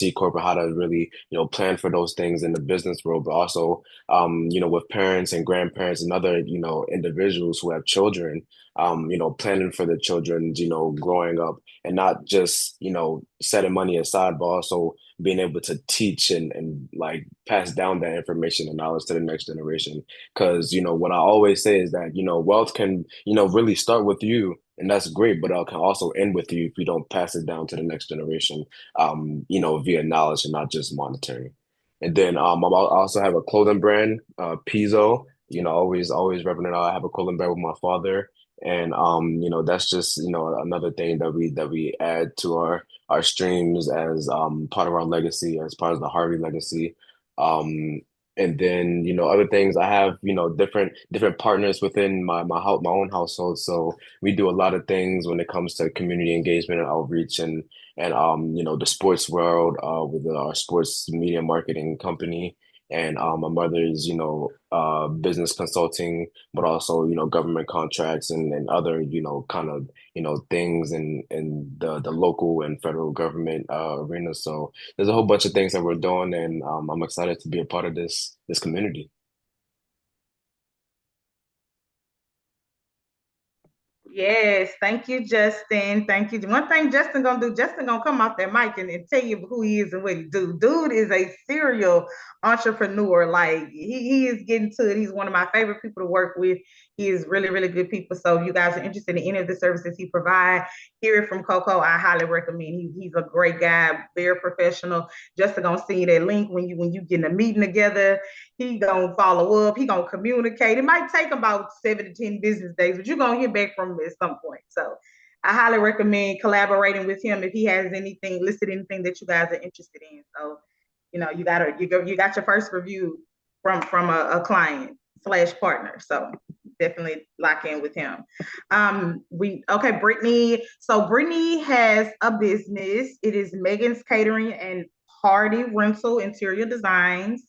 C corporate, how to really, plan for those things in the business world, but also, with parents and grandparents and other, individuals who have children, planning for the children, growing up and not just, setting money aside, but also being able to teach and like pass down that information and knowledge to the next generation. Because, what I always say is that, wealth can, really start with you. And that's great, but it can also end with you if you don't pass it down to the next generation, via knowledge and not just monetary. And then I also have a clothing brand, Pizzo. Always repping it out. I have a clothing brand with my father, and that's just another thing that we add to our streams as part of our legacy, as part of the Harvey legacy. Um, and then other things I have different partners within my own household. So we do a lot of things when it comes to community engagement and outreach and the sports world with our sports media marketing company, and my mother's business consulting, but also government contracts and other kind of things in the local and federal government arena. So there's a whole bunch of things that we're doing, and I'm excited to be a part of this community. Yes, thank you, Justin. Thank you. One thing Justin gonna do, Justin gonna come off that mic and tell you who he is and what he do. Dude is a serial entrepreneur. Like he is getting to it. He's one of my favorite people to work with. He is really, really good people. So if you guys are interested in any of the services he provide, hear it from Coco. I highly recommend. He's a great guy, very professional. Justin gonna send you that link when you get in a meeting together. He gonna follow up. He gonna communicate. It might take about 7 to 10 business days, but you're gonna hear back from him at some point. So I highly recommend collaborating with him if he has anything listed, anything that you guys are interested in. So you got your first review from a client slash partner. So definitely lock in with him. We okay, Brittany. So Brittany has a business. It is Megan's Catering and Hardy Rental Interior Designs,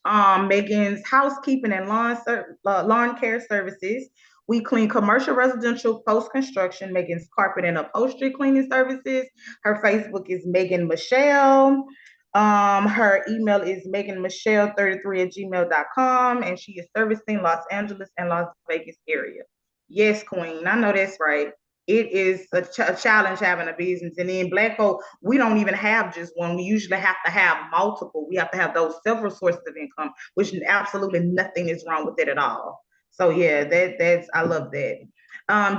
Megan's housekeeping and lawn care services. We clean commercial, residential, post construction. Megan's carpet and upholstery cleaning services. Her Facebook is Megan Michelle. Her email is meganmichelle33@gmail.com, and she is servicing Los Angeles and Las Vegas area. Yes, Queen. I know that's right. It is a challenge having a business. And then Black folk, we don't even have just one. We usually have to have multiple. We have to have those several sources of income, which absolutely nothing is wrong with it at all. So yeah, that's I love that.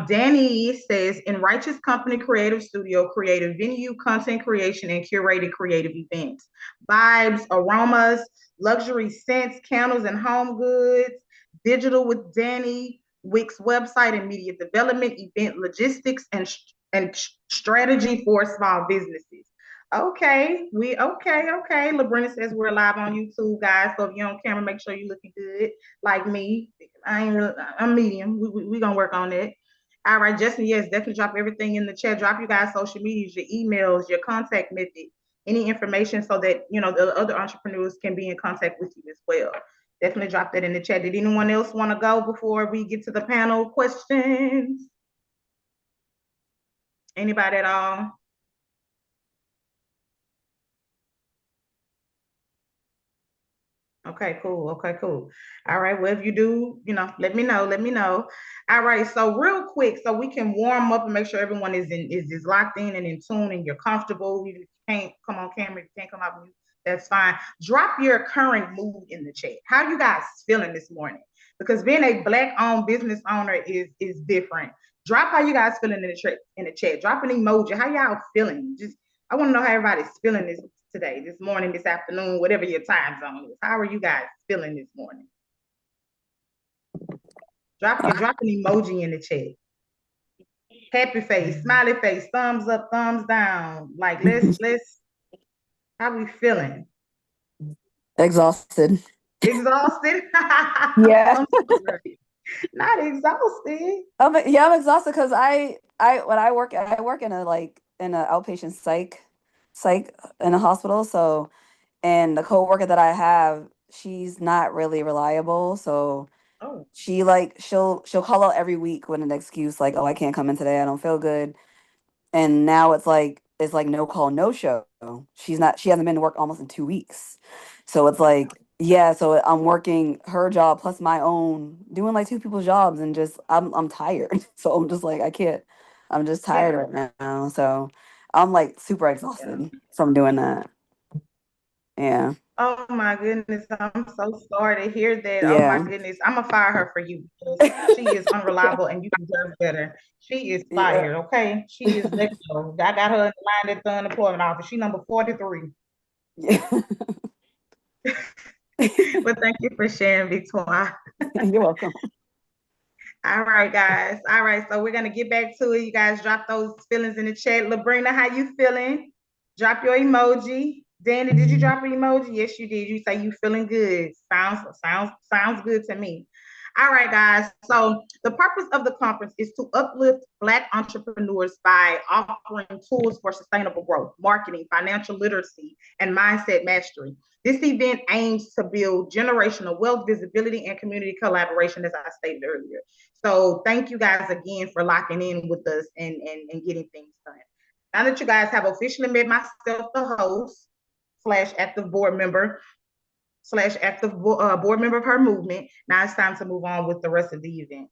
Danny says in Righteous Company Creative Studio, creative venue, content creation, and curated creative events, vibes, aromas, luxury scents, candles, and home goods. Digital with Danny, Wix website and media development, event logistics, and strategy for small businesses. Okay, okay. Labrina says we're live on YouTube, guys. So if you're on camera, make sure you're looking good, like me. I'm medium. We gonna work on it. All right, Justin. Yes, definitely drop everything in the chat. Drop you guys social medias, your emails, your contact method, any information, so that the other entrepreneurs can be in contact with you as well. Definitely drop that in the chat. Did anyone else want to go before we get to the panel questions? Anybody at all? Okay, cool. Okay, cool. All right. Well, if you do, let me know. Let me know. All right. So real quick, so we can warm up and make sure everyone is locked in and in tune and you're comfortable. You can't come on camera, you can't come out mute. That's fine. Drop your current mood in the chat. How you guys feeling this morning? Because being a Black-owned business owner is different. Drop how you guys feeling in the chat. Drop an emoji. How y'all feeling? Just I want to know how everybody's feeling today, this morning, this afternoon, whatever your time zone is. How are you guys feeling this morning? Drop an emoji in the chat. Happy face, smiley face, thumbs up, thumbs down. Like let's how we feeling? Exhausted. Exhausted? Yeah. Not exhausted. Yeah, I'm exhausted because I work in a in an outpatient psych in a hospital. So, and the coworker that I have, she's not really reliable. So Oh, she'll call out every week with an excuse like, oh, I can't come in today. I don't feel good. And now it's like it's like no call, no show. She hasn't been to work almost in 2 weeks. So it's like, yeah, so I'm working her job plus my own, doing like two people's jobs, and just I'm tired. So I'm just like, I can't, I'm just tired right now. So I'm like super exhausted from doing that. Yeah. Oh my goodness, I'm so sorry to hear that. Oh my Yeah. goodness, I'm gonna fire her for you because she is unreliable and you deserve better. She is Yeah. fired, okay? She is let go. I got her in line at the unemployment office. She number 43. Yeah. But thank you for sharing, Victoire. You're welcome. All right, guys. All right, so we're gonna get back to it. You guys drop those feelings in the chat. Labrina, how you feeling? Drop your emoji. Danny, did you drop an emoji? Yes, you did. You say you feeling good. Sounds good to me. All right, guys. So the purpose of the conference is to uplift Black entrepreneurs by offering tools for sustainable growth, marketing, financial literacy, and mindset mastery. This event aims to build generational wealth, visibility, and community collaboration, as I stated earlier. So thank you guys again for locking in with us and getting things done. Now that you guys have officially met myself, the host slash active board member slash active board member of her movement, now it's time to move on with the rest of the event.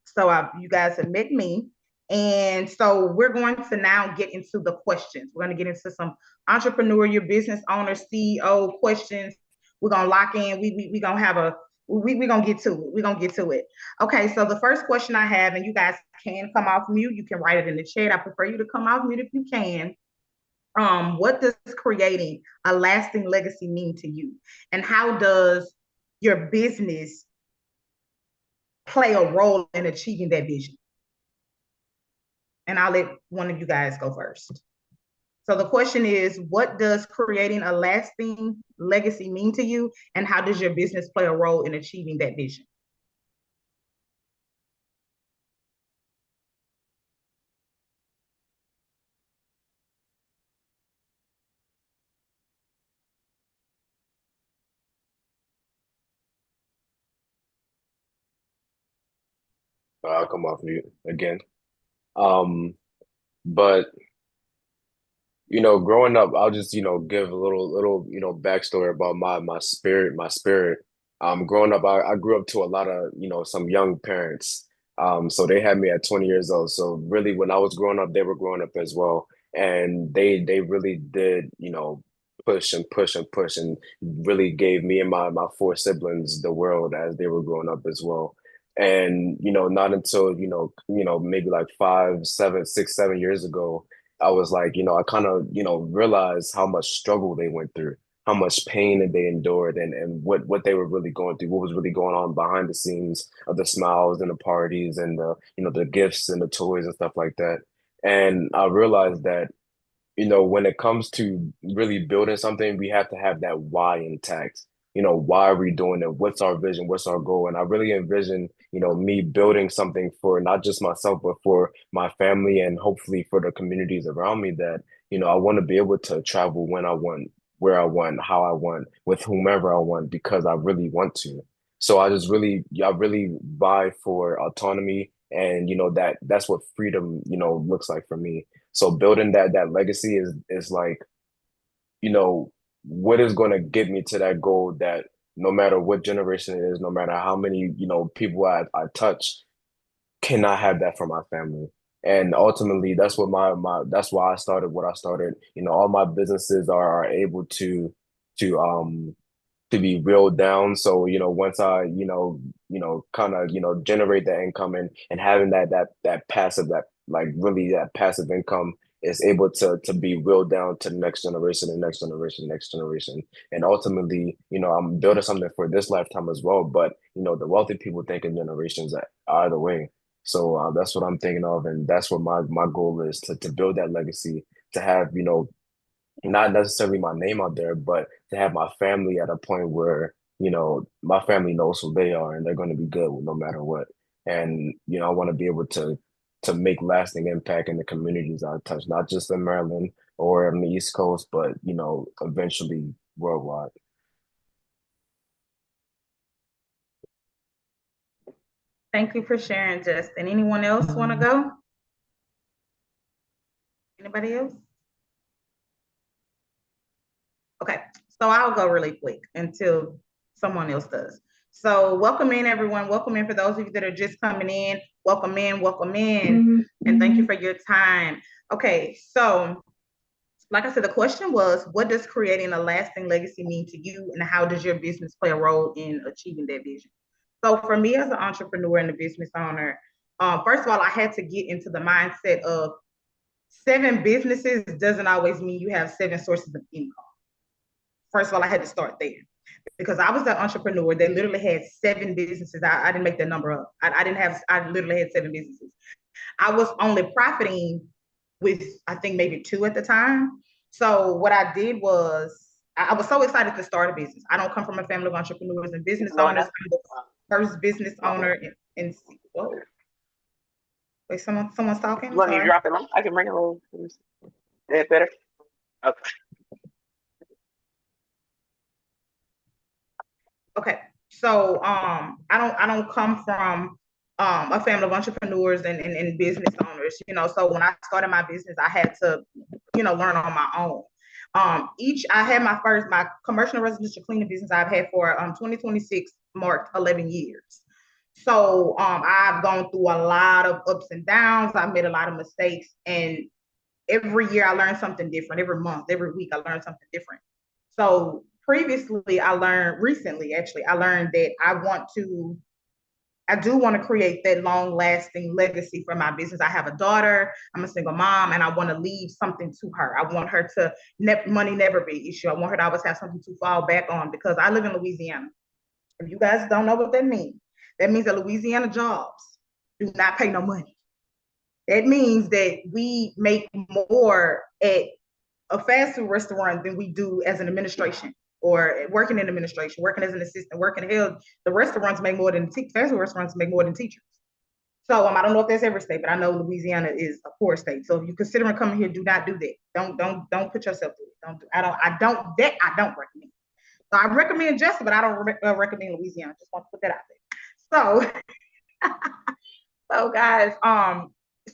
So you guys have met me. And so we're going to now get into the questions. We're going to get into some entrepreneurial business owner, CEO questions. We're going to lock in. We're going to have a, we're going to get to it. We're going to get to it. Okay, so the first question I have, and you guys can come off mute. You can write it in the chat. I prefer you to come off mute if you can. What does creating a lasting legacy mean to you? And how does your business play a role in achieving that vision? And I'll let one of you guys go first. So the question is, what does creating a lasting legacy mean to you? And how does your business play a role in achieving that vision? I'll come off mute again. Um, but growing up, I'll just, give a little, backstory about my spirit. Growing up, I grew up to a lot of, some young parents. So they had me at 20 years old. So really, when I was growing up, they were growing up as well, and they really did, push and push and push, and really gave me and my four siblings the world as they were growing up as well. And not until maybe like 5, 7, 6, 7 years ago I was like, I kind of, realized how much struggle they went through, how much pain that they endured, and what they were really going through, what was really going on behind the scenes of the smiles and the parties and the, the gifts and the toys and stuff like that. And I realized that when it comes to really building something, we have to have that why intact. Why are we doing it? What's our vision? What's our goal? And I really envision, me building something for not just myself, but for my family and hopefully for the communities around me that, I want to be able to travel when I want, where I want, how I want, with whomever I want, because I really want to. So I really vie for autonomy, and that's what freedom, looks like for me. So building that legacy is like, what is going to get me to that goal, that no matter what generation it is, no matter how many, people I touch, can I have that for my family? And ultimately, that's what that's why I started what I started. All my businesses are able to be reeled down. So, once I, kind of, generate that income, and having that passive, that like really that passive income is able to be reeled down to the next generation, the next generation, next generation. And ultimately, I'm building something for this lifetime as well. But, the wealthy people think in generations either way. So that's what I'm thinking of. And that's what my goal is, to build that legacy, to have, not necessarily my name out there, but to have my family at a point where, my family knows who they are and they're going to be good no matter what. And, I want to be able to make lasting impact in the communities I touch, not just in Maryland or on the East Coast, but, eventually worldwide. Thank you for sharing, Justin. Anyone else want to go? Anybody else? So I'll go really quick until someone else does. So welcome in, everyone. Welcome in for those of you that are just coming in. Welcome in, welcome in, and thank you for your time. Okay, so like I said, the question was, what does creating a lasting legacy mean to you, and how does your business play a role in achieving that vision? So for me as an entrepreneur and a business owner, first of all, I had to get into the mindset of 7 businesses doesn't always mean you have 7 sources of income. First of all, I had to start there because I was the entrepreneur that literally had 7 businesses. I didn't make that number up. I literally had 7 businesses. I was only profiting with, I think, maybe 2 at the time. So what I did was, I was so excited to start a business. I don't come from a family of entrepreneurs and business owners. I'm the first business owner in whoa. Wait, someone's talking? You want me to drop it on? I can bring it over. Is that better? Okay. Okay. So I don't come from a family of entrepreneurs and business owners, you know. So when I started my business, I had to, you know, learn on my own. I had my commercial and residential cleaning business I've had for 2026 marked 11 years. So I've gone through a lot of ups and downs. I've made a lot of mistakes, and every year I learned something different. Every month, every week, I learned something different. So recently I learned that I do want to create that long lasting legacy for my business. I have a daughter, I'm a single mom, and I want to leave something to her. I want her to, money never be an issue. I want her to always have something to fall back on, because I live in Louisiana. If you guys don't know what that means that Louisiana jobs do not pay no money. That means that we make more at a fast food restaurant than we do as an administration, or working in administration, working as an assistant, working hell. The restaurants make more than fast food restaurants make more than teachers. So I don't know if that's every state, but I know Louisiana is a poor state. So if you're considering coming here, do not do that. Don't put yourself through it. I don't recommend. So I recommend Justin, but I don't recommend Louisiana. Just want to put that out there. So guys,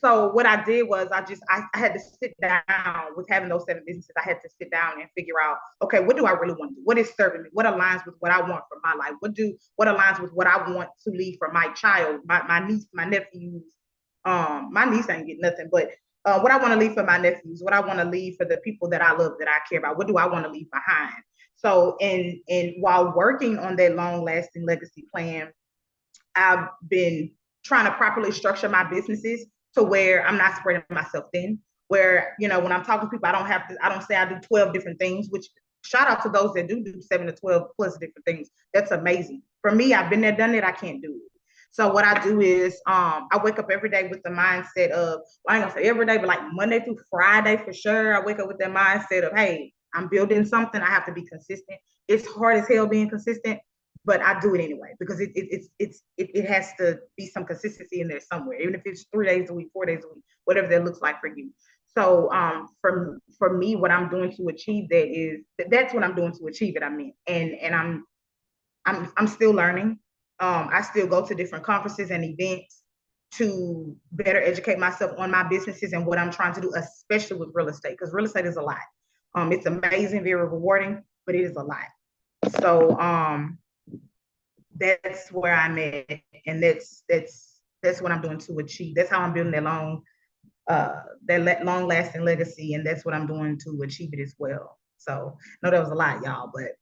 so what I did was I had to sit down with having those 7 businesses. I had to sit down and figure out, okay, what do I really want to do? What is serving me? What aligns with what I want for my life? What aligns with what I want to leave for my child, my niece, my nephews? My niece ain't get nothing, but what I want to leave for my nephews, what I want to leave for the people that I love, that I care about. What do I want to leave behind? So, and while working on that long lasting legacy plan, I've been trying to properly structure my businesses to where I'm not spreading myself thin, where, you know, when I'm talking to people, I don't say I do 12 different things, which shout out to those that do 7 to 12 plus different things. That's amazing. For me, I've been there, done it. I can't do it. So what I do is I wake up every day with the mindset of, well, I ain't gonna say every day, but like Monday through Friday for sure. I wake up with that mindset of, hey, I'm building something. I have to be consistent. It's hard as hell being consistent, but I do it anyway, because it has to be some consistency in there somewhere, even if it's 3 days a week, 4 days a week, whatever that looks like for you. So for me, what I'm doing to achieve that is that's what I'm doing to achieve it. I mean, and I'm still learning. I still go to different conferences and events to better educate myself on my businesses and what I'm trying to do, especially with real estate, because real estate is a lot. It's amazing, very rewarding, but it is a lot. So that's where I'm at, and that's what I'm doing to achieve. That's how I'm building that long lasting legacy, and that's what I'm doing to achieve it as well. So I know that was a lot, y'all, but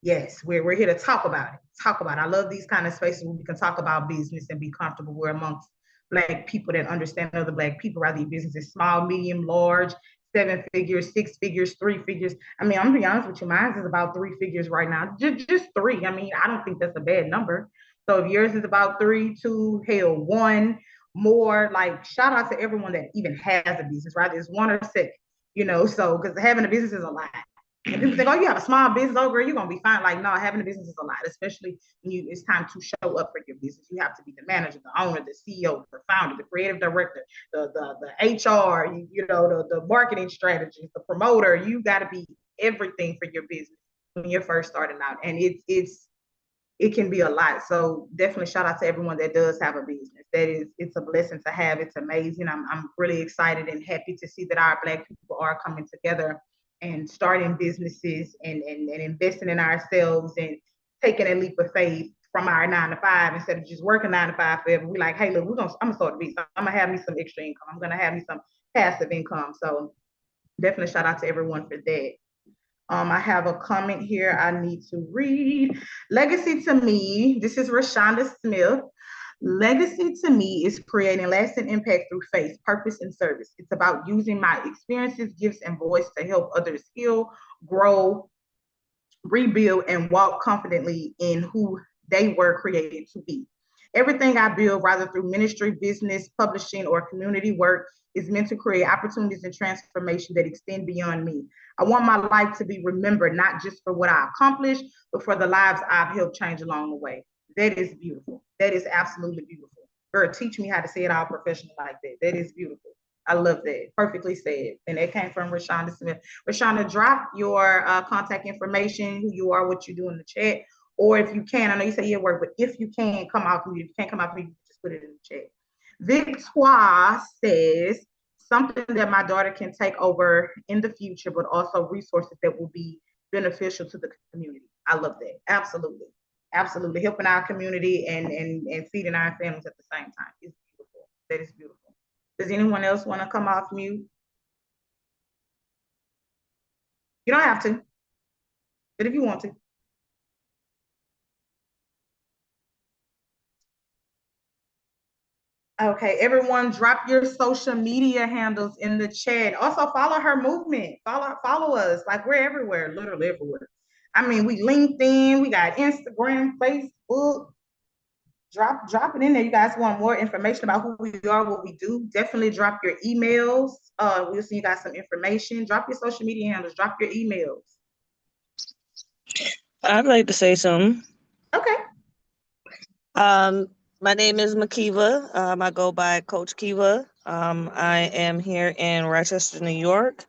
yes, we're here to talk about it. I love these kind of spaces where we can talk about business and be comfortable. We're amongst Black people that understand other Black people, rather your business is small, medium, large, 7 figures, 6 figures, 3 figures. I mean, I'm gonna be honest with you, mine is about 3 figures right now. Just 3. I mean, I don't think that's a bad number. So if yours is about 3, 2, hell, 1 more, like shout out to everyone that even has a business, right? It's 1 or 7, you know, so because having a business is a lot. And people think, oh, you have a small business, oh, girl, you're going to be fine. Like, no, having a business is a lot, especially when it's time to show up for your business. You have to be the manager, the owner, the CEO, the founder, the creative director, the HR, you know, the marketing strategist, the promoter. You got to be everything for your business when you're first starting out. And it can be a lot. So definitely shout out to everyone that does have a business. It's a blessing to have. It's amazing. I'm really excited and happy to see that our Black people are coming together and starting businesses and investing in ourselves and taking a leap of faith from our 9 to 5 instead of just working 9 to 5 forever. We like, hey, look, I'm gonna start a business. I'm gonna have me some extra income. I'm gonna have me some passive income. So definitely shout out to everyone for that. I have a comment here I need to read. Legacy to me, this is Rashonda Smith. Legacy to me is creating lasting impact through faith, purpose, and service. It's about using my experiences, gifts, and voice to help others heal, grow, rebuild, and walk confidently in who they were created to be. Everything I build, rather through ministry, business, publishing, or community work, is meant to create opportunities and transformation that extend beyond me. I want my life to be remembered, not just for what I accomplished, but for the lives I've helped change along the way. That is beautiful. That is absolutely beautiful. Girl, teach me how to say it all professional like that. That is beautiful. I love that. Perfectly said. And that came from Rashonda Smith. Rashonda, drop your contact information, who you are, what you do in the chat. Or if you can, I know you say you work, but if you can, come off mute. If you can't come off mute, just put it in the chat. Victoire says, something that my daughter can take over in the future, but also resources that will be beneficial to the community. I love that. Absolutely. Absolutely. Helping our community and feeding our families at the same time is beautiful. That is beautiful. Does anyone else want to come off mute? You don't have to, but if you want to. Okay, everyone, drop your social media handles in the chat. Also, follow her movement. Follow us. Like, we're everywhere, literally everywhere. I mean, we LinkedIn, we got Instagram, Facebook. Drop it in there. You guys want more information about who we are, what we do? Definitely drop your emails. We'll send you guys some information. Drop your social media handles. Drop your emails. I'd like to say something. Okay. My name is Makiva. I go by Coach Kiva. I am here in Rochester, New York,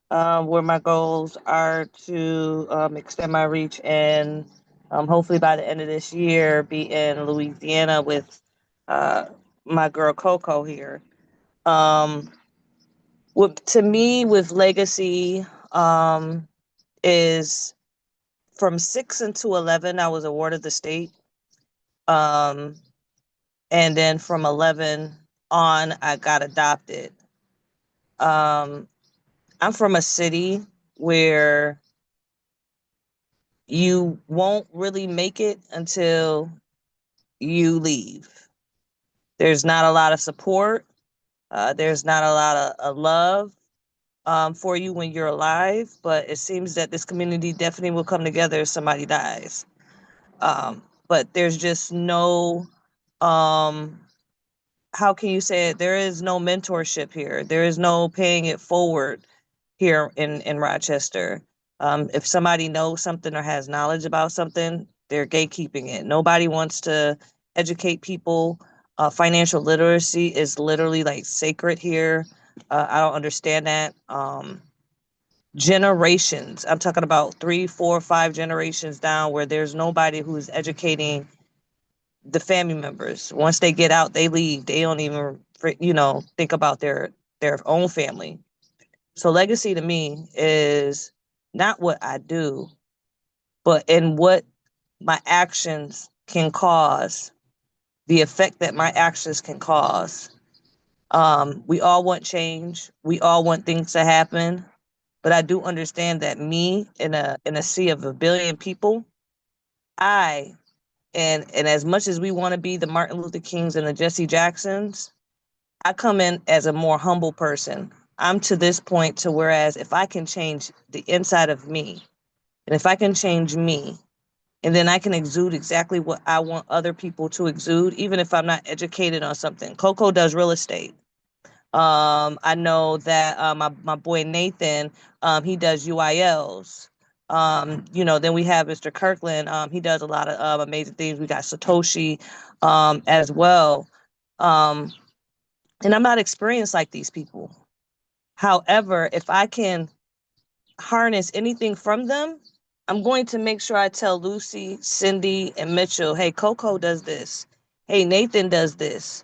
where my goals are to extend my reach and hopefully by the end of this year be in Louisiana with my girl Coco here. To me, with legacy is from 6 into 11, I was awarded the state. And then from 11 on, I got adopted. I'm from a city where you won't really make it until you leave. There's not a lot of support. There's not a lot of love for you when you're alive, but it seems that this community definitely will come together if somebody dies. But there's just no, how can you say it? There is no mentorship here. There is no paying it forward here in Rochester. If somebody knows something or has knowledge about something, they're gatekeeping it. Nobody wants to educate people. Financial literacy is literally like sacred here. I don't understand that. Generations, I'm talking about 3, 4, 5 generations down where there's nobody who's educating the family members. Once they get out, they leave. They don't even, think about their own family. So legacy to me is not what I do, but in what my actions can cause, the effect that my actions can cause. We all want change. We all want things to happen. But I do understand that me in a sea of 1 billion people, and as much as we want to be the Martin Luther Kings and the Jesse Jacksons, I come in as a more humble person. I'm to this point to whereas if I can change the inside of me, and if I can change me, and then I can exude exactly what I want other people to exude, even if I'm not educated on something. Coco does real estate. I know that my boy Nathan, he does UILs. Then we have Mr. Kirkland. He does a lot of amazing things. We got Satoshi as well. And I'm not experienced like these people. However, if I can harness anything from them, I'm going to make sure I tell Lucy, Cindy, and Mitchell, hey, Coco does this. Hey, Nathan does this.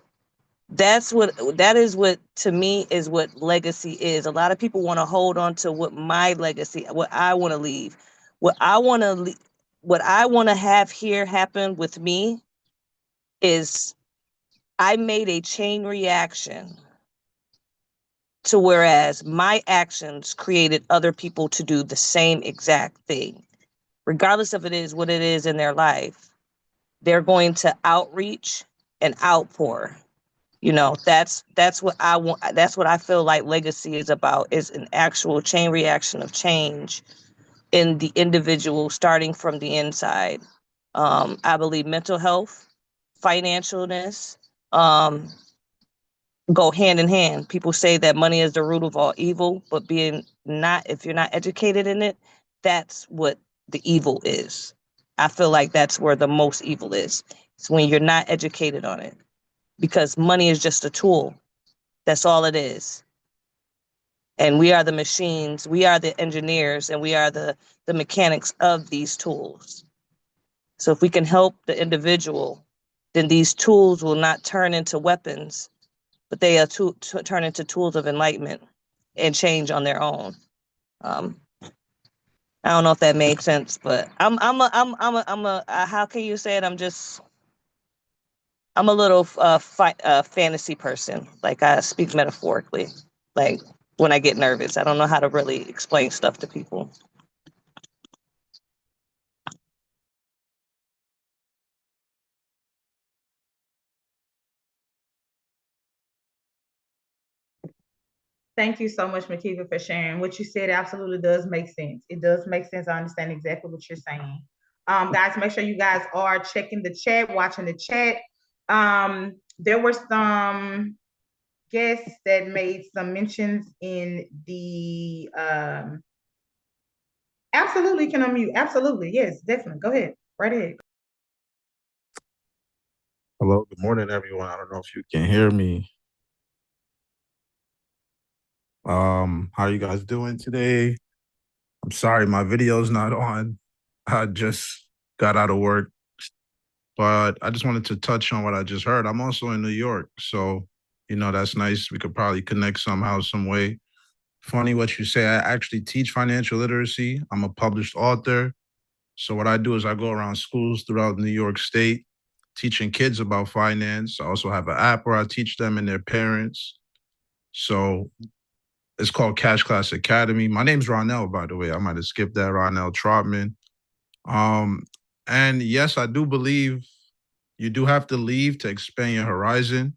That is what, to me, is what legacy is. A lot of people want to hold on to what my legacy, what I want to leave, what I want to what I want to have here happen with me is I made a chain reaction to whereas my actions created other people to do the same exact thing, regardless of it is what it is in their life. They're going to outreach and outpour. That's what I want. That's what I feel like legacy is about, is an actual chain reaction of change in the individual, starting from the inside. I believe mental health, financialness, um, go hand in hand. People say that money is the root of all evil, but if you're not educated in it, that's what the evil is. I feel like that's where the most evil is. It's when you're not educated on it, because money is just a tool. That's all it is. And we are the machines, we are the engineers, and we are the mechanics of these tools. So if we can help the individual, then these tools will not turn into weapons, but they are turn into tools of enlightenment and change on their own. I don't know if that made sense, but how can you say it? I'm a little fantasy person. Like, I speak metaphorically. Like, when I get nervous, I don't know how to really explain stuff to people. Thank you so much, Makiva, for sharing. What you said absolutely does make sense. It does make sense. I understand exactly what you're saying. Guys, make sure you guys are checking the chat, watching the chat. There were some guests that made some mentions in the absolutely can unmute. Absolutely. Yes, definitely. Go ahead. Right ahead. Hello, good morning, everyone. I don't know if you can hear me. How you guys doing today? I'm sorry, my video's not on. I just got out of work, but I just wanted to touch on what I just heard. I'm also in New York, so that's nice. We could probably connect somehow, some way. Funny what you say. I actually teach financial literacy. I'm a published author. So what I do is I go around schools throughout New York State, teaching kids about finance. I also have an app where I teach them and their parents. So it's called Cash Class Academy. My name's Ronell, by the way. I might have skipped that, Ronell Trotman. And yes, I do believe you do have to leave to expand your horizon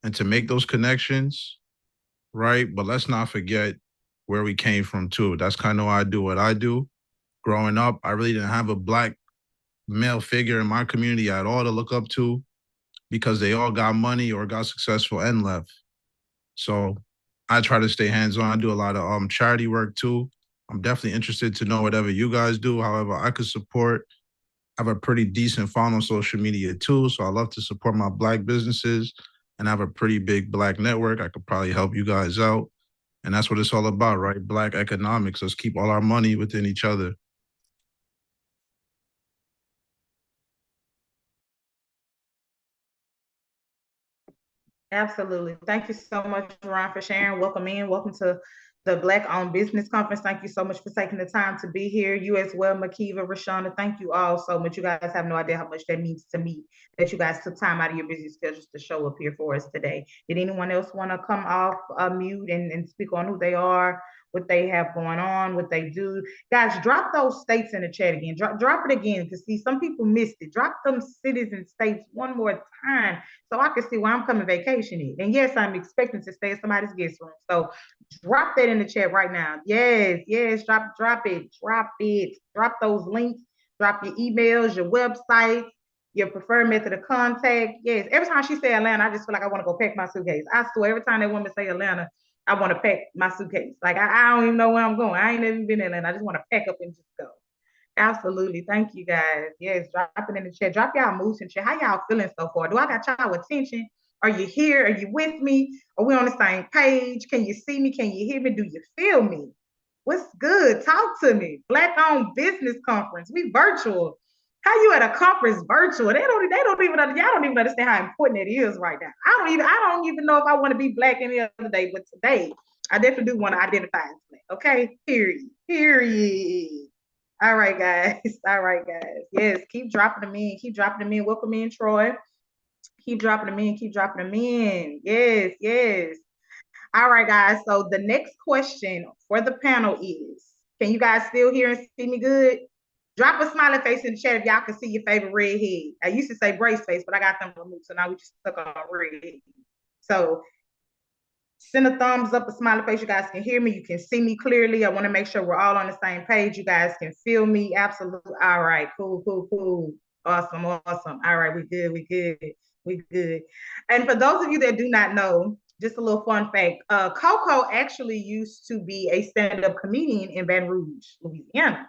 and to make those connections, right? But let's not forget where we came from too. That's kind of why I do what I do. Growing up, I really didn't have a Black male figure in my community at all to look up to, because they all got money or got successful and left. So I try to stay hands-on. I do a lot of charity work too. I'm definitely interested to know whatever you guys do, however I could support. I have a pretty decent following on social media too, so I love to support my Black businesses, and I have a pretty big Black network. I could probably help you guys out. And that's what it's all about, right? Black economics. Let's keep all our money within each other. Absolutely. Thank you so much, Ron, for sharing. Welcome in. Welcome to the Black Owned Business Conference. Thank you so much for taking the time to be here. You as well, Makiva, Rashonda. Thank you all so much. You guys have no idea how much that means to me, that you guys took time out of your busy schedules to show up here for us today. Did anyone else want to come off mute and speak on who they are, what they have going on, what they do? Guys, drop those states in the chat again. Drop it again, because see, some people missed it. Drop them cities and states one more time so I can see where I'm coming vacationing. And yes, I'm expecting to stay in somebody's guest room. So drop that in the chat right now. Yes, drop it. Drop those links, drop your emails, your website, your preferred method of contact. Yes, every time she say Atlanta, I just feel like I want to go pack my suitcase. I swear, every time that woman say Atlanta, I want to pack my suitcase. Like, I don't even know where I'm going. I ain't even been in Atlanta. I just want to pack up and just go. Absolutely. Thank you, guys. Yes, drop it in the chat. Drop y'all moods in the chat. How y'all feeling so far? Do I got y'all attention? Are you here? Are you with me? Are we on the same page? Can you see me? Can you hear me? Do you feel me? What's good? Talk to me. Black Owned Business Conference. We virtual. How you at a conference virtual? Y'all don't even understand how important it is right now. I don't even know if I want to be black any other day, but today I definitely do want to identify as black. Okay, period. All right, guys. All right, guys. Yes, keep dropping them in. Keep dropping them in. Welcome in, Troy. Keep dropping them in. Keep dropping them in. Yes, yes. All right, guys. So the next question for the panel is, can you guys still hear and see me good? Drop a smiley face in the chat if y'all can see your favorite redhead. I used to say brace face, but I got them removed, so now we just stuck on redhead. So send a thumbs up, a smiley face. You guys can hear me. You can see me clearly. I want to make sure we're all on the same page. You guys can feel me. Absolutely. All right. Cool, cool, cool. Awesome, awesome. All right. We good. We good. We good. And for those of you that do not know, just a little fun fact. Coco actually used to be a stand-up comedian in Baton Rouge, Louisiana.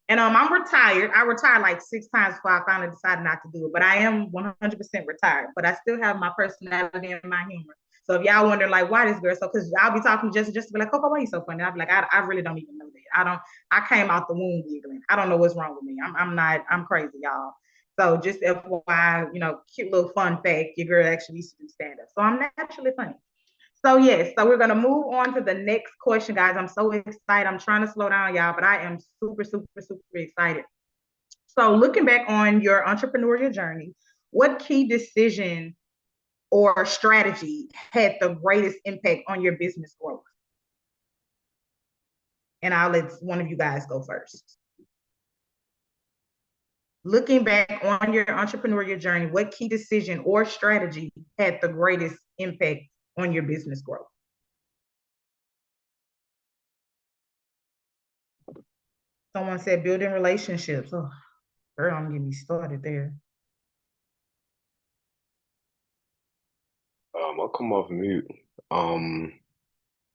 And I'm retired. I retired like 6 times before I finally decided not to do it. But I am 100% retired. But I still have my personality and my humor. So if y'all wonder like why this girl, so because I'll be talking just to be like, Coco, why you so funny? I'll be like, I really don't even know that. I came out the womb giggling. I don't know what's wrong with me. I'm crazy, y'all. So just FYI, cute little fun fact, your girl actually used to do stand-up. So I'm naturally funny. So yes, so we're gonna move on to the next question, guys. I'm so excited. I'm trying to slow down, y'all, but I am super, super, super excited. So looking back on your entrepreneurial journey, what key decision or strategy had the greatest impact on your business growth? And I'll let one of you guys go first. Looking back on your entrepreneurial journey, what key decision or strategy had the greatest impact on your business growth? Someone said building relationships. Oh, girl, I'm getting me started there. I'll come off mute. One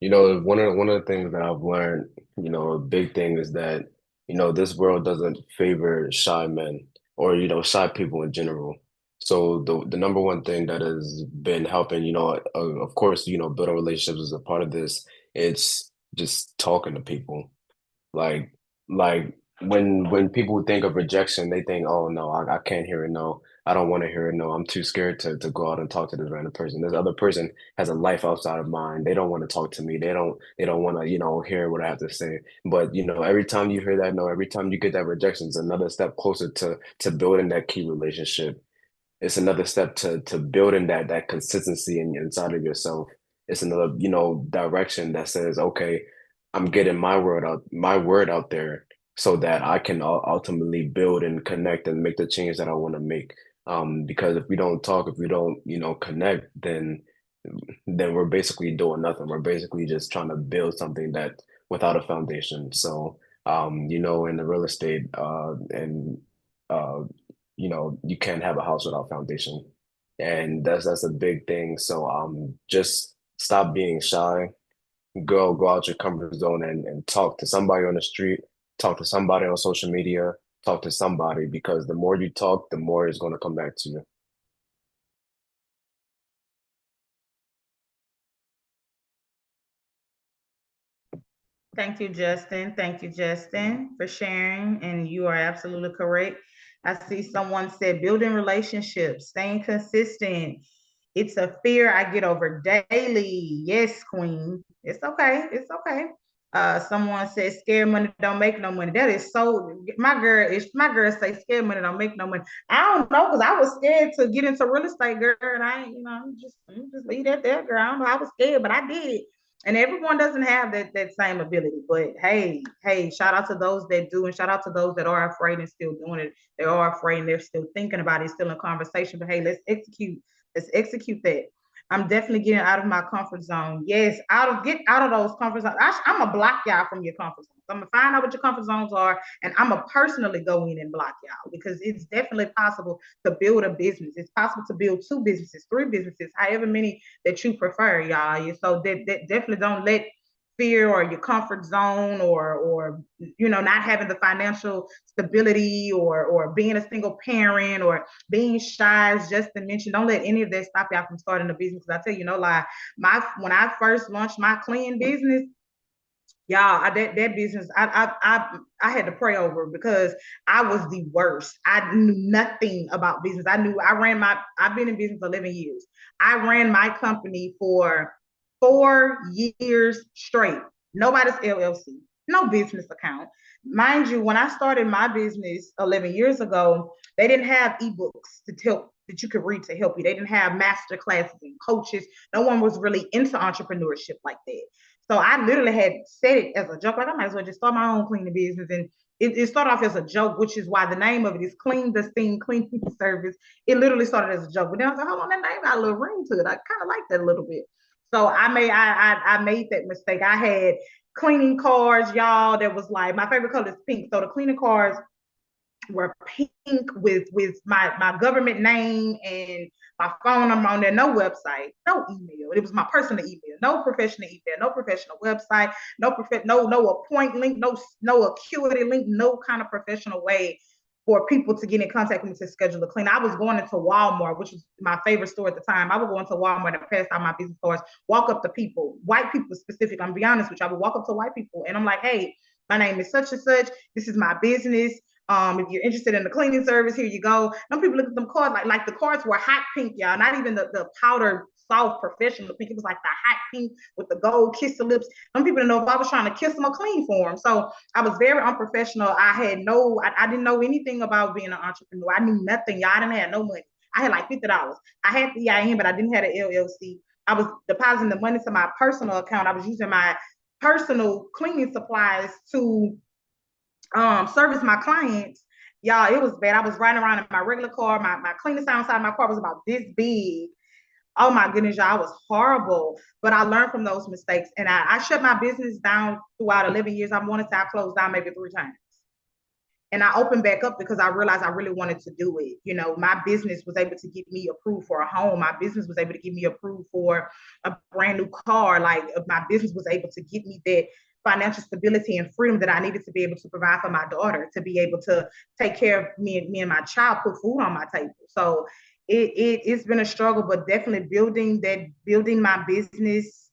of the things that I've learned, a big thing is that, this world doesn't favor shy men or, shy people in general. So the number one thing that has been helping, of course, building relationships is a part of this. It's just talking to people. Like like when people think of rejection, they think, oh no, I can't hear a no. I don't want to hear a no. I'm too scared to go out and talk to this random person. This other person has a life outside of mine. They don't want to talk to me. They don't want to, hear what I have to say. But every time you hear that no, every time you get that rejection, it's another step closer to building that key relationship. It's another step to building that consistency inside of yourself. It's another, direction that says, okay, I'm getting my word out there so that I can ultimately build and connect and make the change that I want to make. Because if we don't talk, if we don't, connect, then we're basically doing nothing. We're basically just trying to build something that without a foundation. So, in the real estate, and uh, you can't have a house without foundation, and that's a big thing. So, just stop being shy. Go out your comfort zone and talk to somebody on the street, talk to somebody on social media, talk to somebody because the more you talk, the more it's going to come back to you. Thank you, Justin. Thank you, Justin, for sharing. And you are absolutely correct. I see someone said building relationships, staying consistent. It's a fear I get over daily. Yes, Queen. It's okay. It's okay. Someone says scared money don't make no money. That is so my girl say scared money don't make no money. I don't know because I was scared to get into real estate, girl. And I ain't, just leave that there, girl. I don't know. I was scared, but I did it. And everyone doesn't have that same ability. But hey, shout out to those that do, and shout out to those that are afraid and still doing it. They are afraid and they're still thinking about it, still in conversation. But hey, let's execute that. I'm definitely getting out of my comfort zone. Yes, get out of those comfort zones. I'm gonna block y'all from your comfort zones. I'm gonna find out what your comfort zones are, and I'm gonna personally go in and block y'all because it's definitely possible to build a business. It's possible to build 2 businesses, 3 businesses, however many that you prefer, y'all. So that definitely don't let fear or your comfort zone or not having the financial stability or being a single parent or being shy, as Justin mentioned, don't let any of that stop y'all from starting a business. Because I tell you no lie, when I first launched my clean business, Y'all, that business, I had to pray over because I was the worst. I knew nothing about business. I've been in business 11 years. I ran my company for 4 years straight. Nobody's LLC, no business account. Mind you, when I started my business 11 years ago, they didn't have ebooks to help that you could read to help you. They didn't have master classes and coaches. No one was really into entrepreneurship like that. So I literally had said it as a joke, like I might as well just start my own cleaning business. And it started off as a joke, which is why the name of it is Clean the Steam Cleaning Service. It literally started as a joke, but then I was like, hold on, that name got a little ring to it. I kind of like that a little bit. So I made that mistake. I had cleaning cards, y'all. That was like my favorite color is pink. So the cleaning cards were pink with my government name and my phone number on there, no website, no email. It was my personal email, no professional email, no professional website, no appoint link, no acuity link, no kind of professional way for people to get in contact with me to schedule a clean. I was going into Walmart, which was my favorite store at the time. I would go into Walmart and pass out my business cards, walk up to people, white people specific. I'm gonna be honest with you. I would walk up to white people and I'm like, hey, my name is such and such. This is my business. If you're interested in the cleaning service, here you go. Some people look at them cards like the cards were hot pink, y'all. Not even the powder soft professional pink. It was like the hot pink with the gold kiss the lips. Some people didn't know if I was trying to kiss them or clean for them. So I was very unprofessional. I didn't know anything about being an entrepreneur. I knew nothing. Y'all, I didn't have no money. I had like $50. I had the EIN, but I didn't have an LLC. I was depositing the money to my personal account. I was using my personal cleaning supplies to service my clients. Y'all, it was bad. I was riding around in my regular car. My cleaning sign inside my car was about this big. Oh my goodness, y'all, it was horrible. But I learned from those mistakes. And I shut my business down throughout 11 years. I want to say I closed down maybe 3 times. And I opened back up because I realized I really wanted to do it. You know, my business was able to get me approved for a home. My business was able to get me approved for a brand new car. Like my business was able to get me that financial stability and freedom that I needed to be able to provide for my daughter, to be able to take care of me and my child, put food on my table. So it's been a struggle, but definitely building my business,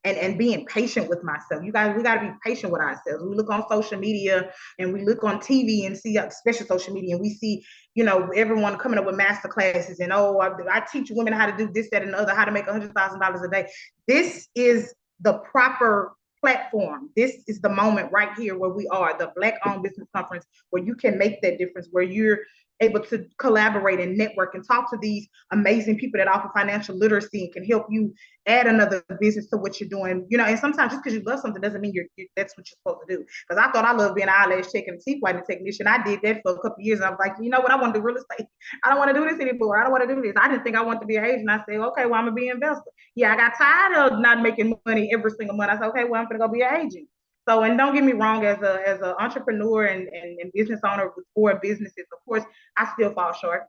and being patient with myself. You guys, we got to be patient with ourselves. We look on social media and we look on TV and see, especially social media, and we see, you know, everyone coming up with master classes and, oh, I teach women how to do this, that, and the other, how to make $100,000 a day. This is the proper platform. This is the moment right here where we are, the Black-owned business conference, where you can make that difference, where you're able to collaborate and network and talk to these amazing people that offer financial literacy and can help you add another business to what you're doing. You know, and sometimes just because you love something doesn't mean that's what you're supposed to do. Because I thought I loved being an eyelash tech and teeth whitening technician. I did that for a couple of years. And I was like, you know what? I want to do real estate. I don't want to do this anymore. I don't want to do this. I didn't think I wanted to be an agent. I said, okay, well, I'm going to be an investor. Yeah, I got tired of not making money every single month. I said, okay, well, I'm going to go be an agent. So, and don't get me wrong, as an entrepreneur and business owner with 4 businesses, of course, I still fall short.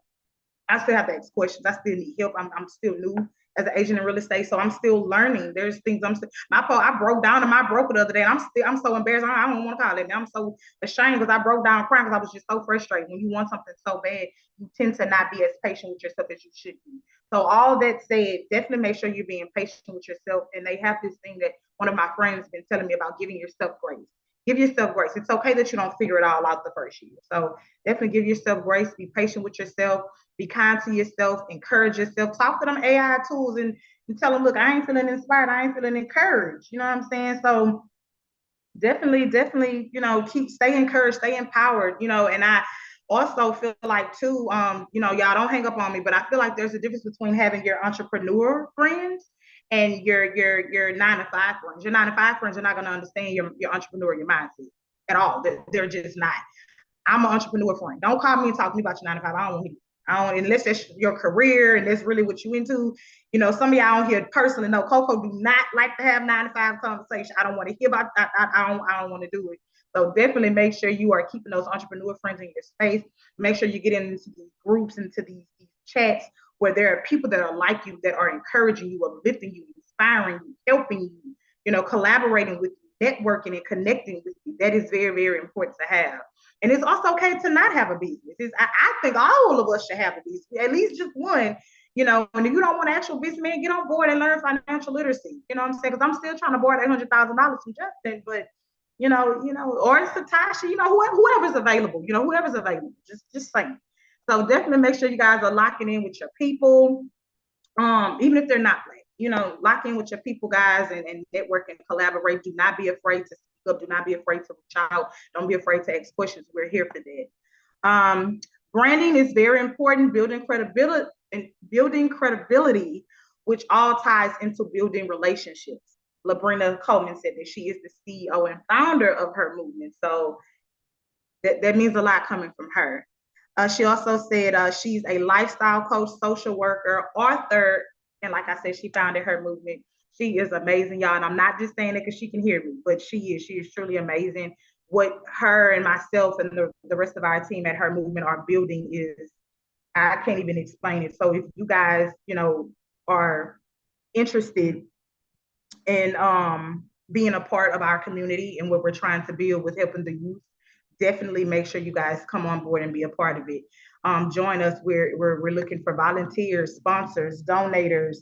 I still have to ask questions. I still need help. I'm still new as an agent in real estate, so I'm still learning. There's things I broke down to my broker the other day, and I'm so embarrassed. I don't want to call it. I'm so ashamed because I broke down crying because I was just so frustrated. When you want something so bad, you tend to not be as patient with yourself as you should be. So all that said, definitely make sure you're being patient with yourself. And they have this thing that one of my friends has been telling me about, giving yourself grace. Give yourself grace. It's okay that you don't figure it all out the first year. So definitely give yourself grace. Be patient with yourself. Be kind to yourself. Encourage yourself. Talk to them AI tools and tell them, look, I ain't feeling inspired. I ain't feeling encouraged. You know what I'm saying? So definitely, you know, stay encouraged, stay empowered, you know. And I also feel like too, you know, y'all don't hang up on me, but I feel like there's a difference between having your entrepreneur friends and your 9-to-5 friends. Your 9-to-5 friends are not going to understand your entrepreneur, your mindset at all. They're just not. I'm an entrepreneur friend. Don't call me and talk to me about your 9-to-5. I don't want to hear. Unless that's your career and that's really what you into. You know, some of y'all on here personally know Coco do not like to have 9-to-5 conversation. I don't want to hear about that. I don't want to do it. So definitely make sure you are keeping those entrepreneur friends in your space. Make sure you get into these groups, into these chats where there are people that are like you, that are encouraging you, uplifting you, inspiring you, helping you, you know, collaborating with you, networking and connecting with you. That is very, very important to have. And it's also okay to not have a business. I think all of us should have a business, at least just one. You know, and if you don't want to actual business, man, get on board and learn financial literacy. You know what I'm saying? Because I'm still trying to borrow $100,000 from Justin, but or Satasha, whoever's available, whoever's available, just saying. So definitely make sure you guys are locking in with your people, even if they're not Black, lock in with your people, guys, and network and collaborate. Do not be afraid to speak up. Do not be afraid to reach out. Don't be afraid to ask questions. We're here for that. Branding is very important. Building credibility, which all ties into building relationships. Labrina Coleman said that she is the CEO and founder of her movement. So that means a lot coming from her. She also said she's a lifestyle coach, social worker, author, and like I said, she founded her movement. She is amazing, y'all. And I'm not just saying it because she can hear me, but she is truly amazing. What her and myself and the rest of our team at her movement are building is, I can't even explain it. So if you guys, are interested in being a part of our community and what we're trying to build with helping the youth, definitely make sure you guys come on board and be a part of it. Join us. We're looking for volunteers, sponsors, donators,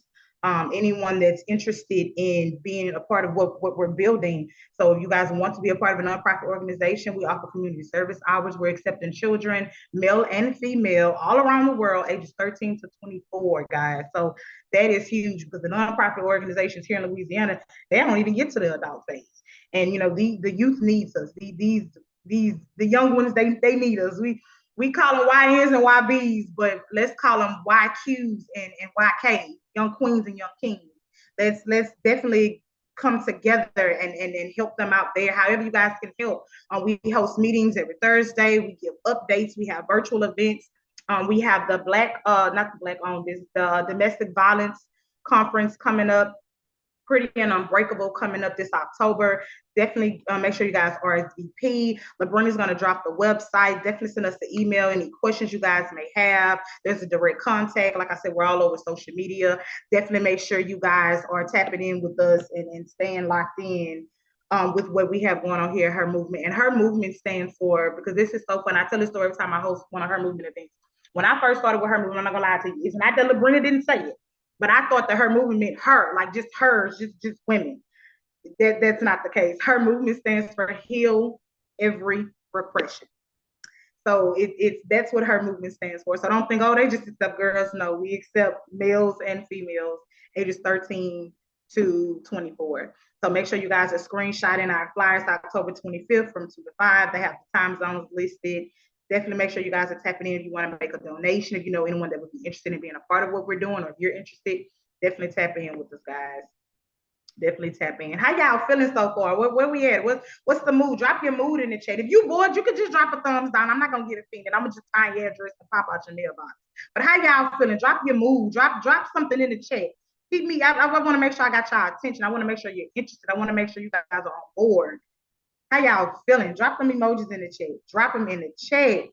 anyone that's interested in being a part of what we're building. So if you guys want to be a part of a nonprofit organization, we offer community service hours. We're accepting children, male and female, all around the world, ages 13 to 24, guys. So that is huge because the nonprofit organizations here in Louisiana, they don't even get to the adult phase. And the youth needs us. The young ones, they need us. We call them YNs and YBs, but let's call them YQs and YK, young queens and young kings. Let's definitely come together and help them out there. However you guys can help. We host meetings every Thursday. We give updates. We have virtual events. We have the the domestic violence conference coming up. Pretty and Unbreakable coming up this October. Definitely make sure you guys RSVP. Labrina's going to drop the website. Definitely send us an email, any questions you guys may have. There's a direct contact. Like I said, we're all over social media. Definitely make sure you guys are tapping in with us and staying locked in with what we have going on here, her movement. And her movement stands for, because this is so fun. I tell this story every time I host one of her movement events. When I first started with her movement, I'm not going to lie to you, it's not that Labrina didn't say it, but I thought that her movement meant her, like just hers, just women. That's not the case. Her movement stands for Heal Every Repression. So that's what her movement stands for. So don't think, oh, they just accept girls. No, we accept males and females, ages 13 to 24. So make sure you guys are screenshotting our flyers October 25th from 2 to 5. They have the time zones listed. Definitely make sure you guys are tapping in if you want to make a donation. If you know anyone that would be interested in being a part of what we're doing, or if you're interested, definitely tap in with us, guys. Definitely tap in. How y'all feeling so far? Where we at? What's the mood? Drop your mood in the chat. If you bored, you could just drop a thumbs down. I'm not gonna get offended. I'm gonna just find your address and pop out your mailbox. But how y'all feeling? Drop your mood. Drop something in the chat. Keep me. I want to make sure I got y'all attention. I want to make sure you're interested. I want to make sure you guys are on board. How y'all feeling? Drop them emojis in the chat. Drop them in the chat.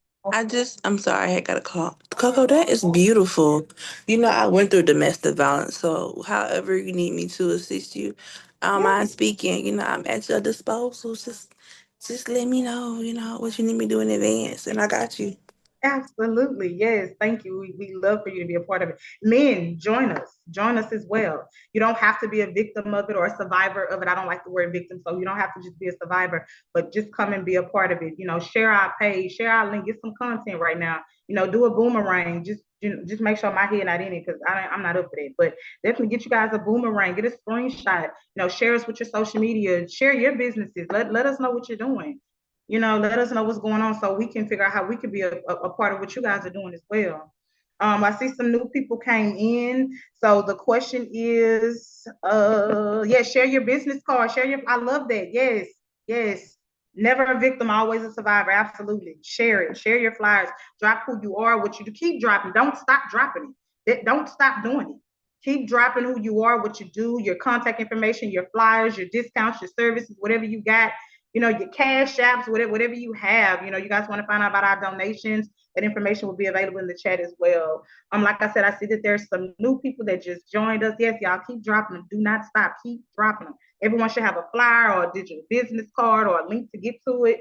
I'm sorry, I got a call. Coco, that is beautiful. I went through domestic violence, so however you need me to assist you, I don't mind speaking. I'm at your disposal. Just let me know, what you need me to do in advance, and I got you. Absolutely. Yes. Thank you. We love for you to be a part of it. Men, join us. Join us as well. You don't have to be a victim of it or a survivor of it. I don't like the word victim, so you don't have to just be a survivor, but just come and be a part of it. Share our page, share our link, get some content right now. Do a boomerang. Just make sure my head not in it, because I'm not up for that. But definitely get you guys a boomerang, get a screenshot. Share us with your social media, share your businesses. Let us know what you're doing. Let us know what's going on so we can figure out how we can be a part of what you guys are doing as well. I see some new people came in. So the question is, share your business card. I love that. Yes. Never a victim, always a survivor. Absolutely. Share it. Share your flyers. Drop who you are, what you do. Keep dropping. Don't stop dropping it. Don't stop doing it. Keep dropping who you are, what you do, your contact information, your flyers, your discounts, your services, whatever you got. Your cash apps, whatever you have. You guys want to find out about our donations, that information will be available in the chat as well. Like I said, I see that there's some new people that just joined us. Yes, y'all keep dropping them. Do not stop. Keep dropping them. Everyone should have a flyer or a digital business card or a link to get to it,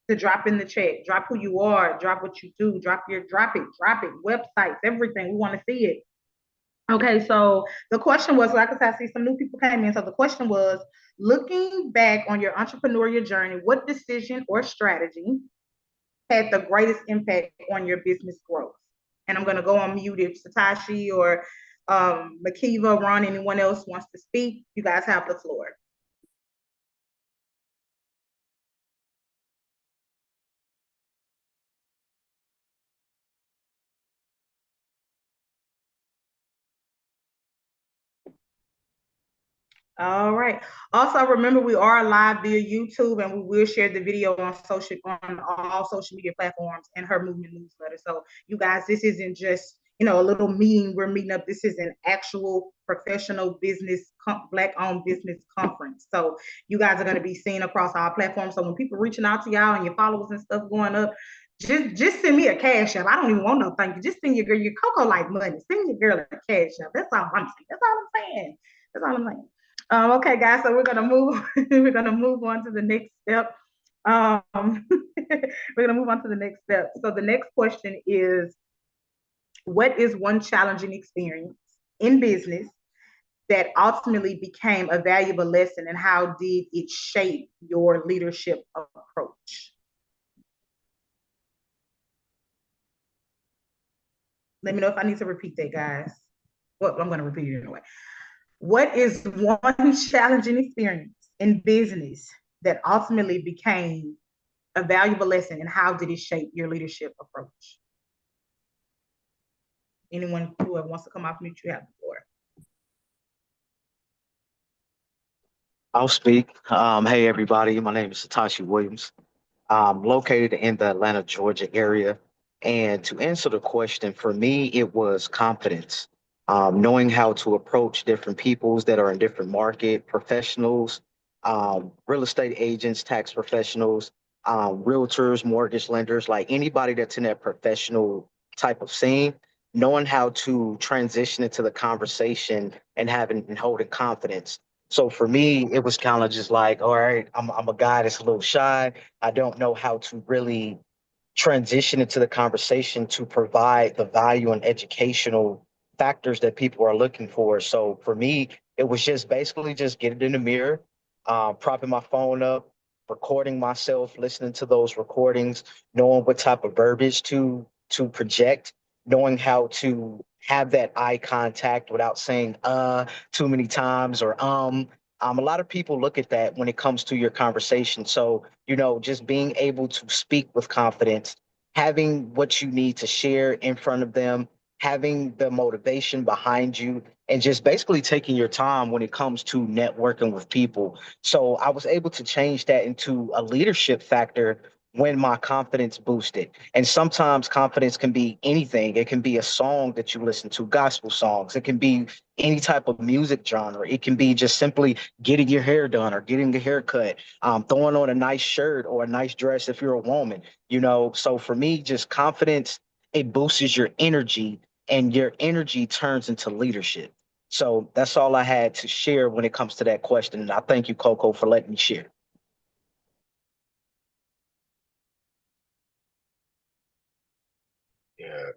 to drop in the chat. Drop who you are. Drop what you do. Drop it. Websites, everything. We want to see it. Okay, so the question was, like I said, I see some new people came in. So the question was, looking back on your entrepreneurial journey, what decision or strategy had the greatest impact on your business growth? And I'm going to go on mute if Satoshi or Makiva, Ron, anyone else wants to speak. You guys have the floor. All right. Also, remember we are live via YouTube, and we will share the video on all social media platforms and her movement newsletter. So, you guys, this isn't just a little meeting we're meeting up. This is an actual professional business, Black-owned business conference. So, you guys are going to be seen across our platforms. So, when people reaching out to y'all and your followers and stuff going up, just send me a cash app. I don't even want no thank you. Just send your girl your Coco like money. Send your girl a cash app. That's all I'm saying. That's all I'm saying. That's all I'm saying. Okay, guys, so we're gonna move. We're gonna move on to the next step. We're gonna move on to the next step. So the next question is, what is one challenging experience in business that ultimately became a valuable lesson, and how did it shape your leadership approach? Let me know if I need to repeat that, guys. Well, I'm gonna repeat it anyway. What is one challenging experience in business that ultimately became a valuable lesson, and how did it shape your leadership approach? Anyone who wants to come off mute, you have the floor. I'll speak. Hey, everybody. My name is Satoshi Williams. I'm located in the Atlanta, Georgia area. And to answer the question, for me, it was confidence. Knowing how to approach different peoples that are in different market, professionals, real estate agents, tax professionals, realtors, mortgage lenders, like anybody that's in that professional type of scene, knowing how to transition into the conversation and having and holding confidence. So for me, it was kind of just like, all right, I'm a guy that's a little shy. I don't know how to really transition into the conversation to provide the value and educational factors that people are looking for. So for me, it was just basically just getting in the mirror, propping my phone up, recording myself, listening to those recordings, knowing what type of verbiage to project, knowing how to have that eye contact without saying too many times or a lot of people look at that when it comes to your conversation. So, just being able to speak with confidence, having what you need to share in front of them, having the motivation behind you, and just basically taking your time when it comes to networking with people. So I was able to change that into a leadership factor when my confidence boosted. And sometimes confidence can be anything. It can be a song that you listen to, gospel songs. It can be any type of music genre. It can be just simply getting your hair done or getting a haircut, throwing on a nice shirt or a nice dress if you're a woman, So for me, just confidence, it boosts your energy and your energy turns into leadership. So that's all I had to share when it comes to that question. And I thank you, Coco, for letting me share. Yeah.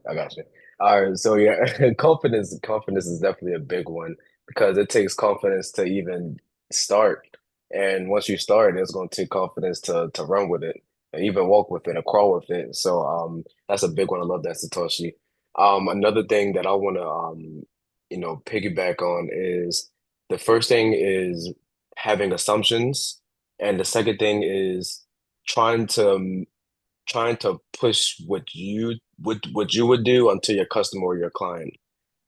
I got you. All right. So yeah, confidence is definitely a big one because it takes confidence to even start. And once you start, it's going to take confidence to run with it and even walk with it or crawl with it. So that's a big one. I love that, Satoshi. Another thing that I want to piggyback on is the first thing is having assumptions, and the second thing is trying to trying to push what you would do onto your customer or your client.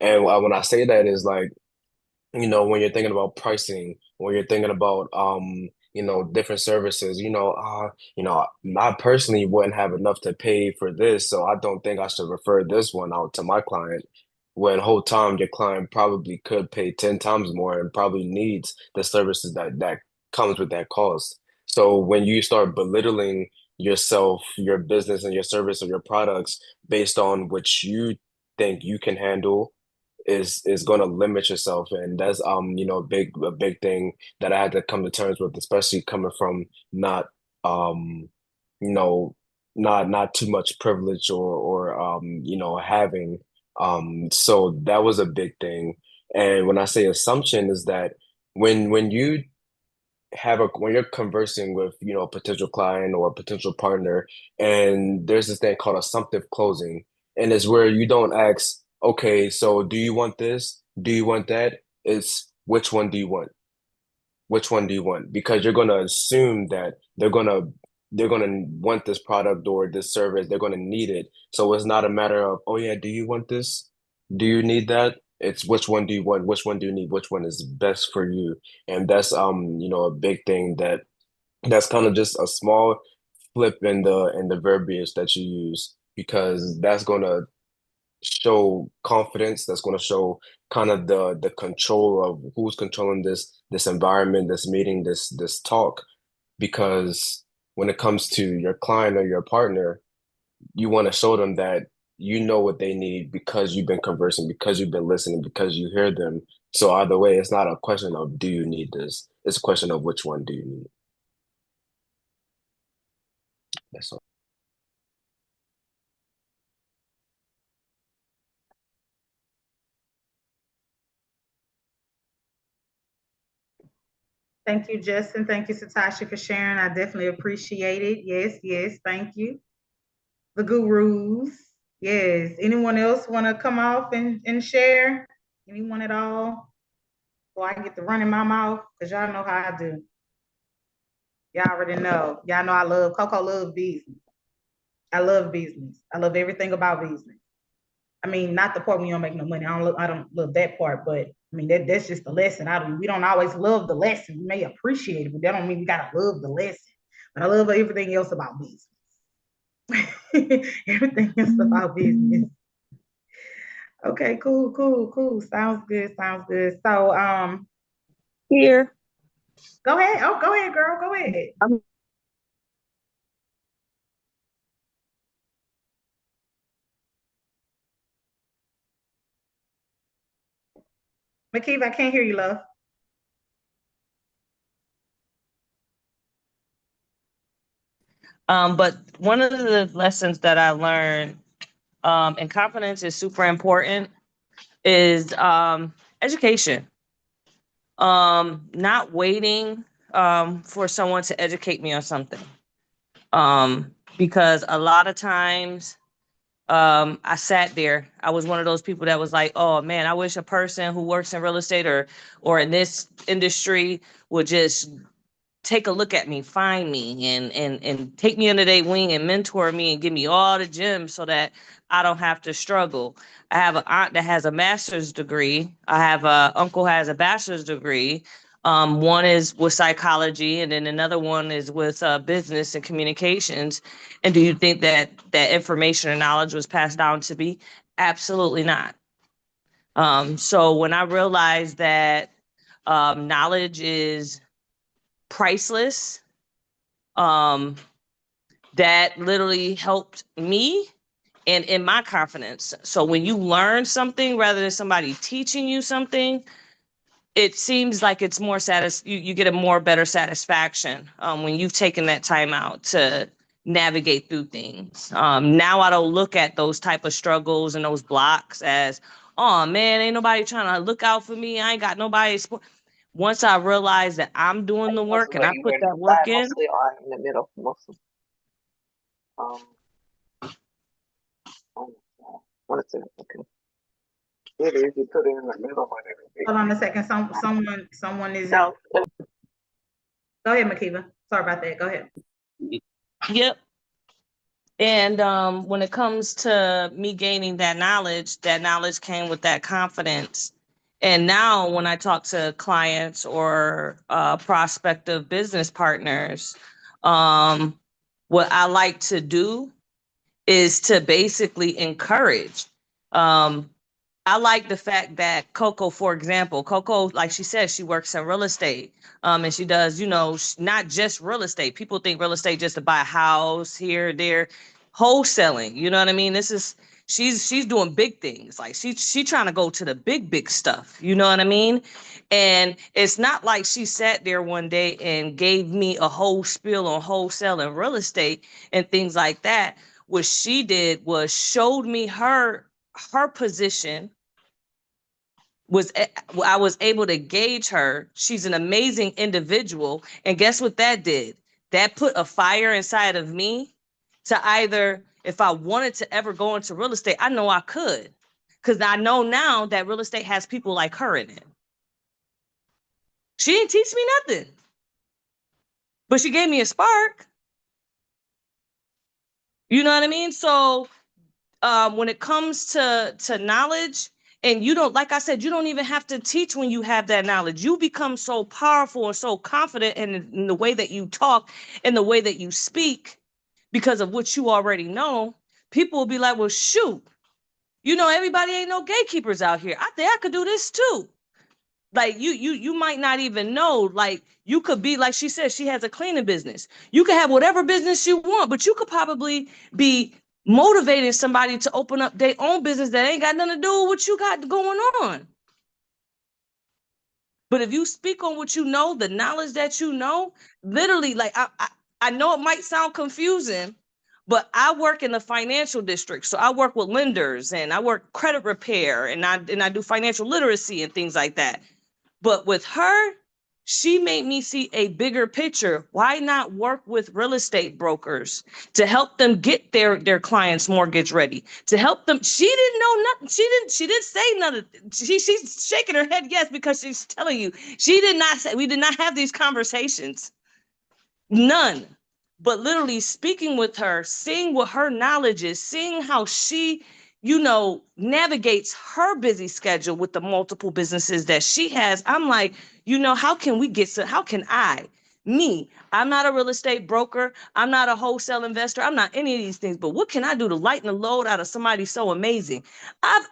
And when I say that is like, when you're thinking about pricing, when you're thinking about different services, I personally wouldn't have enough to pay for this, so I don't think I should refer this one out to my client. When whole time your client probably could pay 10 times more and probably needs the services that comes with that cost. So when you start belittling yourself, your business, and your service or your products based on what you think you can handle is going to limit yourself, and that's a big thing that I had to come to terms with, especially coming from not you know not too much privilege or having So that was a big thing. And when I say assumption is that when you when you're conversing with, you know, a potential client or a potential partner, and there's this thing called assumptive closing, and it's where you don't ask, okay, so do you want this? Do you want that? It's which one do you want? Which one do you want? Because you're gonna assume that they're gonna want this product or this service, they're gonna need it. So it's not a matter of, oh yeah, do you want this? Do you need that? It's which one do you want? Which one do you need? Which one is best for you? And that's you know, a big thing that's kind of just a small flip in the verbiage that you use, because that's gonna show confidence, that's going to show kind of the control of who's controlling this environment, this meeting, this talk. Because when it comes to your client or your partner, you want to show them that you know what they need because you've been conversing, because you've been listening, because you hear them. So either way, it's not a question of do you need this, it's a question of which one do you need. That's all. Thank you, Justin. Thank you, Satashi, for sharing. I definitely appreciate it. Yes, yes, thank you. The gurus. Yes. Anyone else want to come off and share? Anyone at all? Before I get to running my mouth, because y'all know how I do. Y'all already know. Y'all know I love Coco, love business. I love business. I love everything about business. I mean, not the part when you don't make no money. I don't love that part, but I mean that's just the lesson. We don't always love the lesson. We may appreciate it, but that don't mean we gotta love the lesson. But I love everything else about business. Everything else about business. Okay, cool. Sounds good. So Here. go ahead. Oh, go ahead, girl. Go ahead. Makiva, I can't hear you, love. But one of the lessons that I learned, and confidence is super important, is education. Not waiting for someone to educate me on something. Because a lot of times I sat there. I was one of those people that was like, oh man, I wish a person who works in real estate or in this industry would just take a look at me, find me, and take me under their wing and mentor me and give me all the gems so that I don't have to struggle. I have an aunt that has a master's degree. I have a uncle who has a bachelor's degree. One is with psychology, and then another one is with business and communications. And do you think that that information and knowledge was passed down to me? Absolutely not. So when I realized that knowledge is priceless, that literally helped me and in my confidence. So when you learn something rather than somebody teaching you something, it seems like it's more you get a more better satisfaction when you've taken that time out to navigate through things. Now I don't look at those type of struggles and those blocks as, oh man, ain't nobody trying to look out for me. I ain't got nobody. Once I realize that I'm doing the work and I put that work in. Mostly are in the middle, mostly. What is it? Okay. It is. You put it in the middle and everything. Hold on a second. Someone is. No. Go ahead, Makiva. Sorry about that. Go ahead. Yep. And when it comes to me gaining that knowledge came with that confidence. And now when I talk to clients or prospective business partners, what I like to do is to basically encourage. I like the fact that Coco, for example, Coco, like she said, she works in real estate. And she does, not just real estate. People think real estate just to buy a house here, there, wholesaling. You know what I mean? She's doing big things. Like she trying to go to the big stuff. You know what I mean? And it's not like she sat there one day and gave me a whole spiel on wholesale and real estate and things like that. What she did was showed me her her position I was able to gauge her. She's an amazing individual. And guess what that did? That put a fire inside of me to either, if I wanted to ever go into real estate, I know I could. Because I know now that real estate has people like her in it. She didn't teach me nothing, but she gave me a spark. You know what I mean? So when it comes to knowledge, and you don't, like I said, you don't even have to teach when you have that knowledge. You become so powerful and so confident in the way that you talk and the way that you speak because of what you already know. People will be like, well, shoot, you know, everybody ain't no gatekeepers out here. I think I could do this too. Like you might not even know, like you could be, like she said, she has a cleaning business. You could have whatever business you want, but you could probably be motivating somebody to open up their own business that ain't got nothing to do with what you got going on. But if you speak on what you know, the knowledge that you know, literally, like I know it might sound confusing, but I work in the financial district. So I work with lenders and I work credit repair and I do financial literacy and things like that. But with her, she made me see a bigger picture. Why not work with real estate brokers to help them get their clients' mortgage ready? To help them. She didn't know nothing. She didn't say nothing. She's shaking her head yes, because she's telling you. She did not say, we did not have these conversations. None. But literally speaking with her, seeing what her knowledge is, seeing how she, you know, navigates her busy schedule with the multiple businesses that she has. I'm like, you know, how can I'm not a real estate broker. I'm not a wholesale investor. I'm not any of these things, but what can I do to lighten the load out of somebody so amazing? I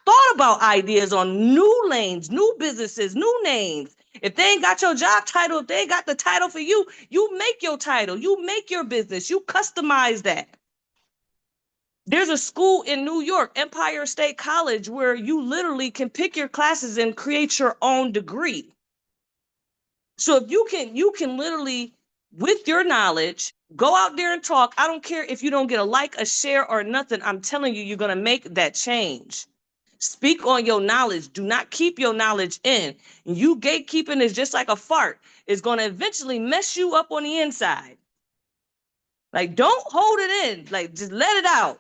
thought about ideas on new lanes, new businesses, new names. If they ain't got your job title, if they ain't got the title for you, you make your title, you make your business, you customize that. There's a school in New York, Empire State College, where you literally can pick your classes and create your own degree. So if you can literally, with your knowledge, go out there and talk. I don't care if you don't get a like, a share, or nothing. I'm telling you, you're going to make that change. Speak on your knowledge. Do not keep your knowledge in. You gatekeeping is just like a fart. It's going to eventually mess you up on the inside. Like, don't hold it in. Like, just let it out.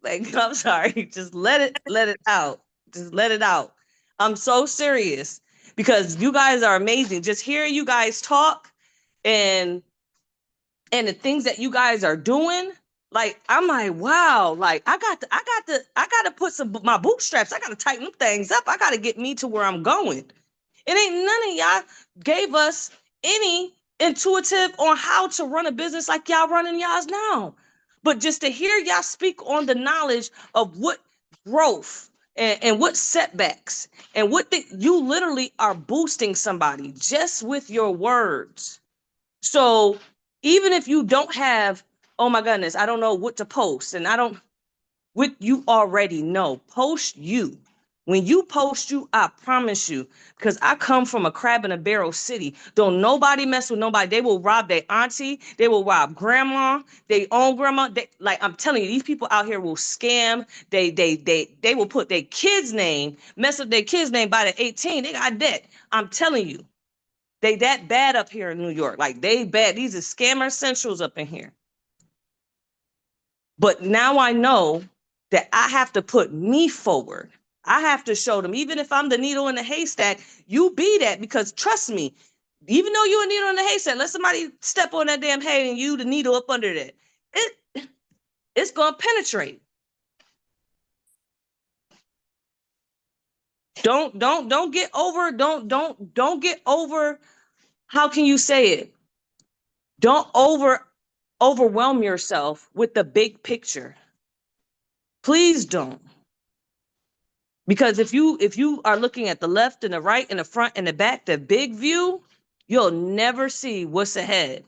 Like, I'm sorry. Just let it out. Just let it out. I'm so serious because you guys are amazing. Just hearing you guys talk and the things that you guys are doing. Like, I'm like, wow, like I got to put my bootstraps. I got to tighten them things up. I got to get me to where I'm going. It ain't none of y'all gave us any intuitive on how to run a business like y'all running y'all's now. But just to hear y'all speak on the knowledge of what growth and what setbacks and what you literally are boosting somebody just with your words. So even if you don't have, oh my goodness, I don't know what to post, and what you already know, post you. When you post you, I promise you, because I come from a crab in a barrel city. Don't nobody mess with nobody. They will rob their auntie. They will rob grandma, their own grandma. Like, I'm telling you, these people out here will scam. They will put their kid's name, mess up their kid's name by the 18. They got debt. I'm telling you. They that bad up here in New York. Like, they bad. These are scammer centrals up in here. But now I know that I have to put me forward. I have to show them, even if I'm the needle in the haystack, you be that, because trust me, even though you're a needle in the haystack, let somebody step on that damn hay and you the needle up under that. It's gonna penetrate. Don't get over, don't get over, how can you say it? Don't overwhelm yourself with the big picture. Please don't. Because if you are looking at the left and the right and the front and the back, the big view, you'll never see what's ahead.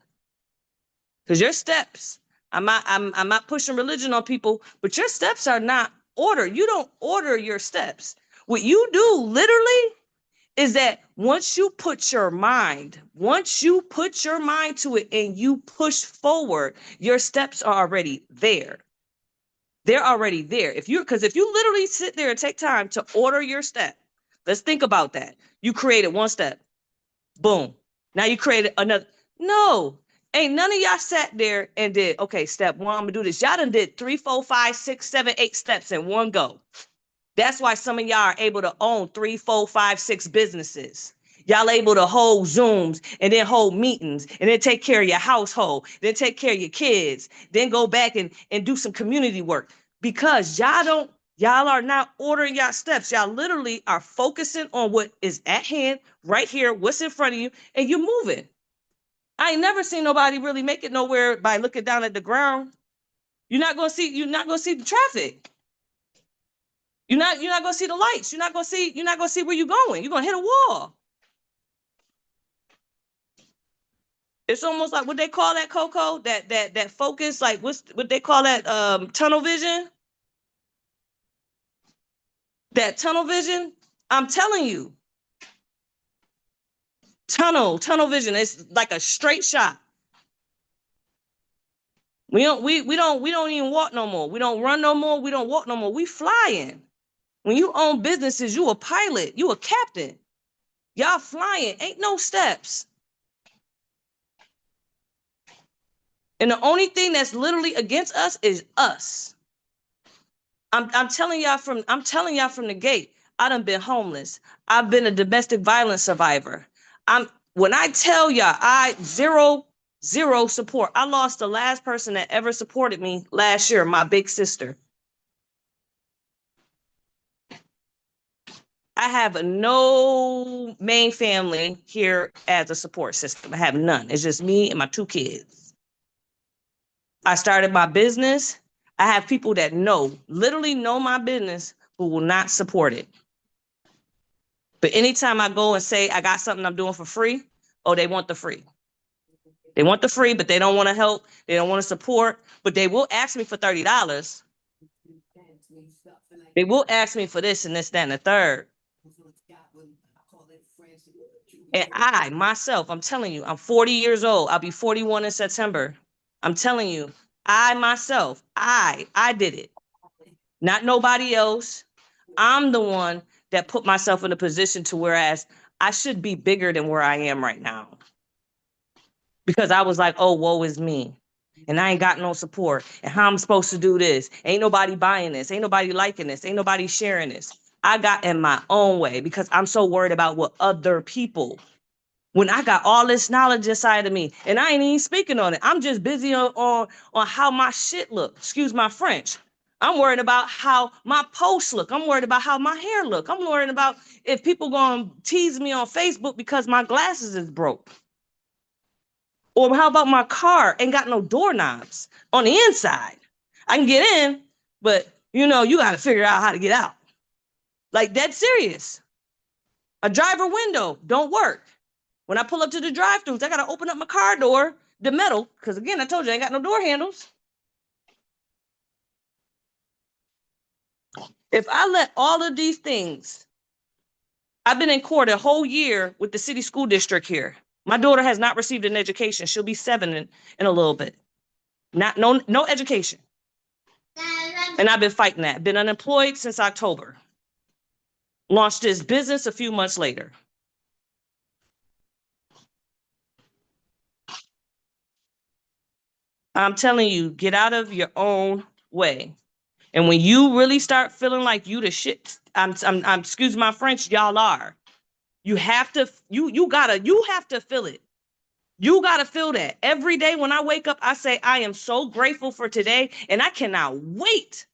Because your steps, I'm not pushing religion on people, but your steps are not ordered. You don't order your steps. What you do literally is that once you put your mind to it and you push forward, your steps are already there. They're already there. If you literally sit there and take time to order your step, let's think about that. You created one step, boom. Now you created another. No, ain't none of y'all sat there and did, okay, step one, I'm gonna do this. Y'all done did 3, 4, 5, 6, 7, 8 steps in one go. That's why some of y'all are able to own 3, 4, 5, 6 businesses. Y'all able to hold Zooms and then hold meetings and then take care of your household, then take care of your kids, then go back and do some community work because y'all are not ordering y'all steps. Y'all literally are focusing on what is at hand right here, what's in front of you, and you're moving. I ain't never seen nobody really make it nowhere by looking down at the ground. You're not gonna see the traffic. You're not gonna see the lights. You're not gonna see where you're going. You're gonna hit a wall. It's almost like what they call that, Coco, that focus, like what they call that, tunnel vision. That tunnel vision, I'm telling you. Tunnel vision. It's like a straight shot. We don't even walk no more. We don't run no more. We don't walk no more. We flying. When you own businesses, you a pilot, you a captain. Y'all flying, ain't no steps. And the only thing that's literally against us is us. I'm telling y'all from the gate, I done been homeless. I've been a domestic violence survivor. When I tell y'all, I zero support. I lost the last person that ever supported me last year, my big sister. I have no main family here as a support system. I have none. It's just me and my 2 kids. I started my business. I have people that literally know my business, who will not support it. But anytime I go and say I got something I'm doing for free, they want the free. They want the free, but they don't want to help. They don't want to support, but they will ask me for $30. They will ask me for this and this, that, and the third. And I, myself, I'm telling you, I'm 40 years old. I'll be 41 in September. I'm telling you, I myself, I did it. Not nobody else. I'm the one that put myself in a position to whereas I should be bigger than where I am right now. Because I was like, oh, woe is me. And I ain't got no support. And how I'm supposed to do this? Ain't nobody buying this. Ain't nobody liking this. Ain't nobody sharing this. I got in my own way because I'm so worried about what other people, when I got all this knowledge inside of me and I ain't even speaking on it. I'm just busy on how my shit look. Excuse my French. I'm worried about how my posts look. I'm worried about how my hair look. I'm worried about if people gonna tease me on Facebook because my glasses is broke. Or how about my car ain't got no doorknobs on the inside? I can get in, but you got to figure out how to get out. Like, that's serious. A driver window don't work. When I pull up to the drive-thrus, I got to open up my car door, the metal, because again, I told you I ain't got no door handles. If I let all of these things, I've been in court a whole year with the city school district here. My daughter has not received an education. She'll be 7 in a little bit. No education. And I've been fighting that. Been unemployed since October. Launched this business a few months later. I'm telling you, get out of your own way. And when you really start feeling like you the shit, I'm excuse my French, y'all are. You have to feel it. You got to feel that. Every day when I wake up, I say, I am so grateful for today. And I cannot wait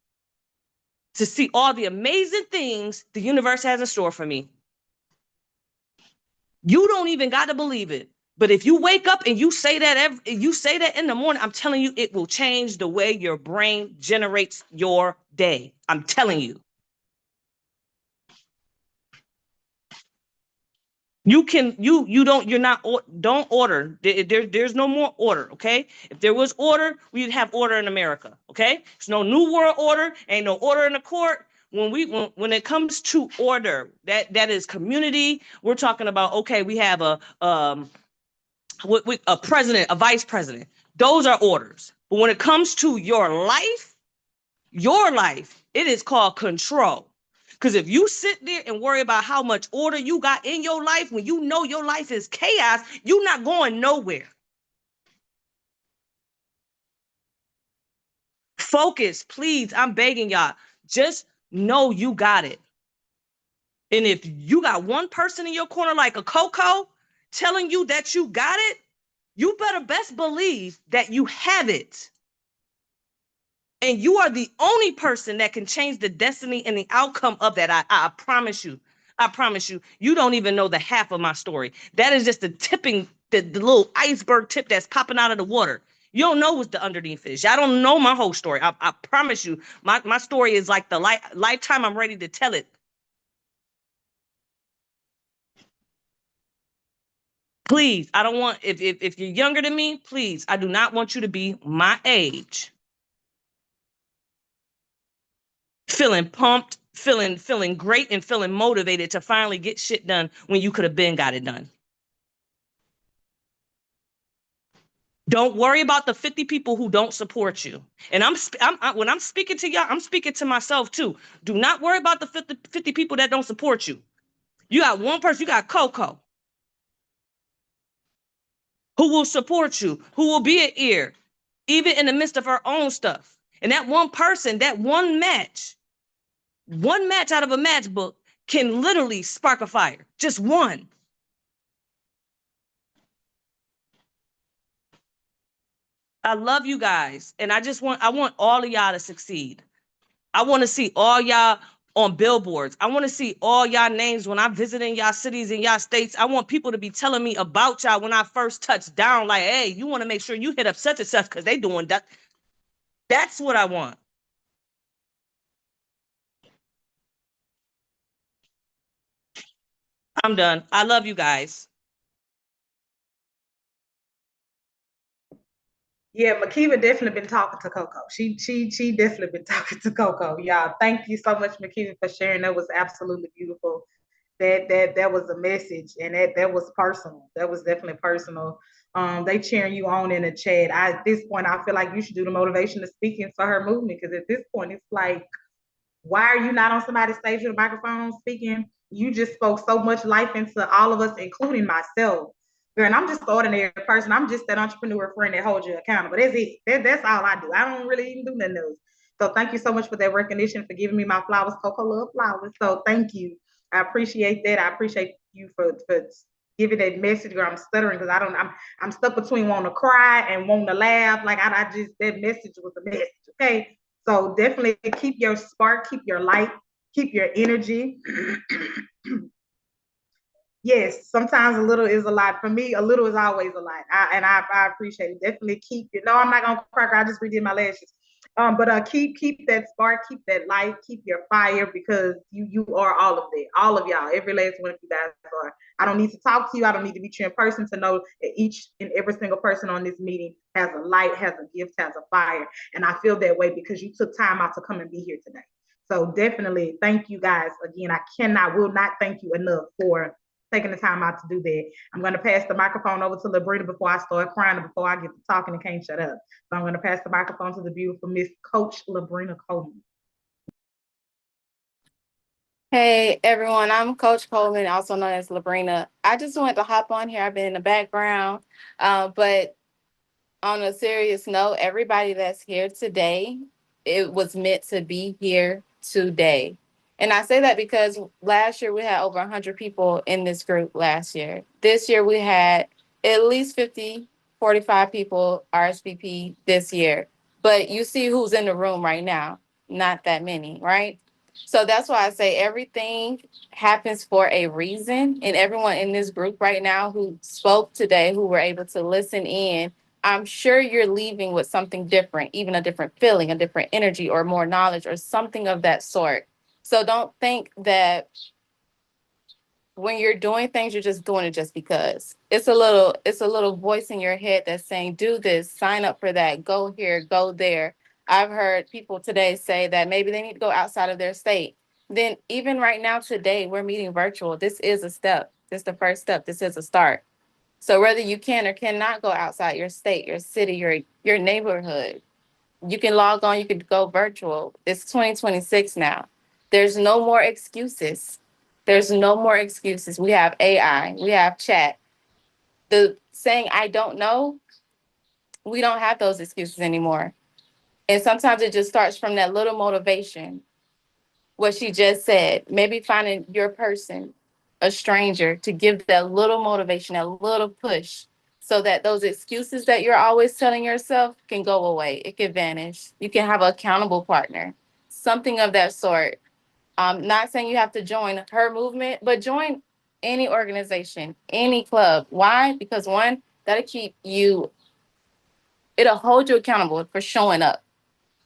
to see all the amazing things the universe has in store for me. You don't even got to believe it. But if you wake up and you say that in the morning, I'm telling you, it will change the way your brain generates your day. I'm telling you. Don't order. There's no more order, okay? If there was order, we'd have order in America, okay? There's no new world order, ain't no order in the court. When it comes to order, that is community. We're talking about, okay, we have a president, a vice president. Those are orders. But when it comes to your life, your life, it is called control. Because if you sit there and worry about how much order you got in your life when you know your life is chaos, you're not going nowhere. Focus, please. I'm begging y'all. Just know you got it. And if you got one person in your corner like a Coco telling you that you got it, you better best believe that you have it. And you are the only person that can change the destiny and the outcome of that. I promise you. I promise you. You don't even know the half of my story. That is just the little iceberg tip that's popping out of the water. You don't know what's the underneath is. I don't know my whole story. I promise you. My story is like the lifetime I'm ready to tell it. Please, I don't want, if you're younger than me, please, I do not want you to be my age. Feeling pumped, feeling great, and feeling motivated to finally get shit done when you could have been got it done. Don't worry about the 50 people who don't support you. And when I'm speaking to y'all, I'm speaking to myself too. Do not worry about the 50 people that don't support you. You got one person, you got Coco, who will support you, who will be an ear, even in the midst of her own stuff. And that one person, that one match out of a matchbook can literally spark a fire. Just one. I love you guys. And I want all of y'all to succeed. I want to see all y'all on billboards. I want to see all y'all names when I'm visiting y'all cities and y'all states. I want people to be telling me about y'all when I first touch down. Like, hey, you want to make sure you hit up such and such because they doing that. That's what I want. I'm done. I love you guys. Yeah, Makiva definitely been talking to Coco. She definitely been talking to Coco. Y'all, thank you so much, Makiva, for sharing. That was absolutely beautiful. That was a message, and that was personal. That was definitely personal. They cheering you on in the chat. At this point, I feel like you should do the motivation of speaking for her movement, because at this point, it's like, why are you not on somebody's stage with a microphone speaking? You just spoke so much life into all of us, including myself. Girl, and I'm just an ordinary person. I'm just that entrepreneur friend that holds you accountable. That's it. That's all I do. I don't really even do nothing else. So thank you so much for that recognition, for giving me my flowers. Coco love flowers. So thank you. I appreciate that. I appreciate you for giving that message. Girl, I'm stuttering because I'm stuck between wanting to cry and wanting to laugh. Like I just, that message was a message. Okay. So definitely keep your spark, keep your light, keep your energy. Yes, sometimes a little is a lot. For me, a little is always a lot. I appreciate it. Definitely keep it. No, I'm not gonna crack. I just redid my lashes. But keep that spark, keep that light, keep your fire, because you are all of that. All of y'all, every last one of you guys are. I don't need to talk to you. I don't need to meet you in person to know that each and every single person on this meeting has a light, has a gift, has a fire. And I feel that way because you took time out to come and be here today. So definitely thank you guys again. Will not thank you enough for taking the time out to do that. I'm going to pass the microphone over to Labrina before I start crying and before I get to talking and can't shut up. So I'm going to pass the microphone to the beautiful Miss Coach Labrina Coleman. Hey everyone, I'm Coach Coleman, also known as Labrina. I just wanted to hop on here. I've been in the background, but on a serious note, everybody that's here today, it was meant to be here today. And I say that because last year we had over 100 people in this group last year. This year we had at least 45 people RSVP this year. But you see who's in the room right now, not that many, right? So that's why I say everything happens for a reason. And everyone in this group right now who spoke today, who were able to listen in, I'm sure you're leaving with something different, even a different feeling, a different energy, or more knowledge, or something of that sort. So don't think that when you're doing things, you're just doing it just because. It's a little voice in your head that's saying, do this, sign up for that, go here, go there. I've heard people today say that maybe they need to go outside of their state. Then even right now today, we're meeting virtual. This is a step. This is the first step. This is a start. So whether you can or cannot go outside your state, your city, your neighborhood, You can log on, you could go virtual. It's 2026 now. There's no more excuses. There's no more excuses. We have AI, we have chat. The saying, I don't know, we don't have those excuses anymore. And sometimes it just starts from that little motivation. What she just said, maybe finding your person, a stranger, to give that little motivation, that little push, so that those excuses that you're always telling yourself can go away. It can vanish. You can have an accountable partner, something of that sort. Not saying you have to join her movement, but join any organization, any club. Why? Because one, that'll keep you, it'll hold you accountable for showing up.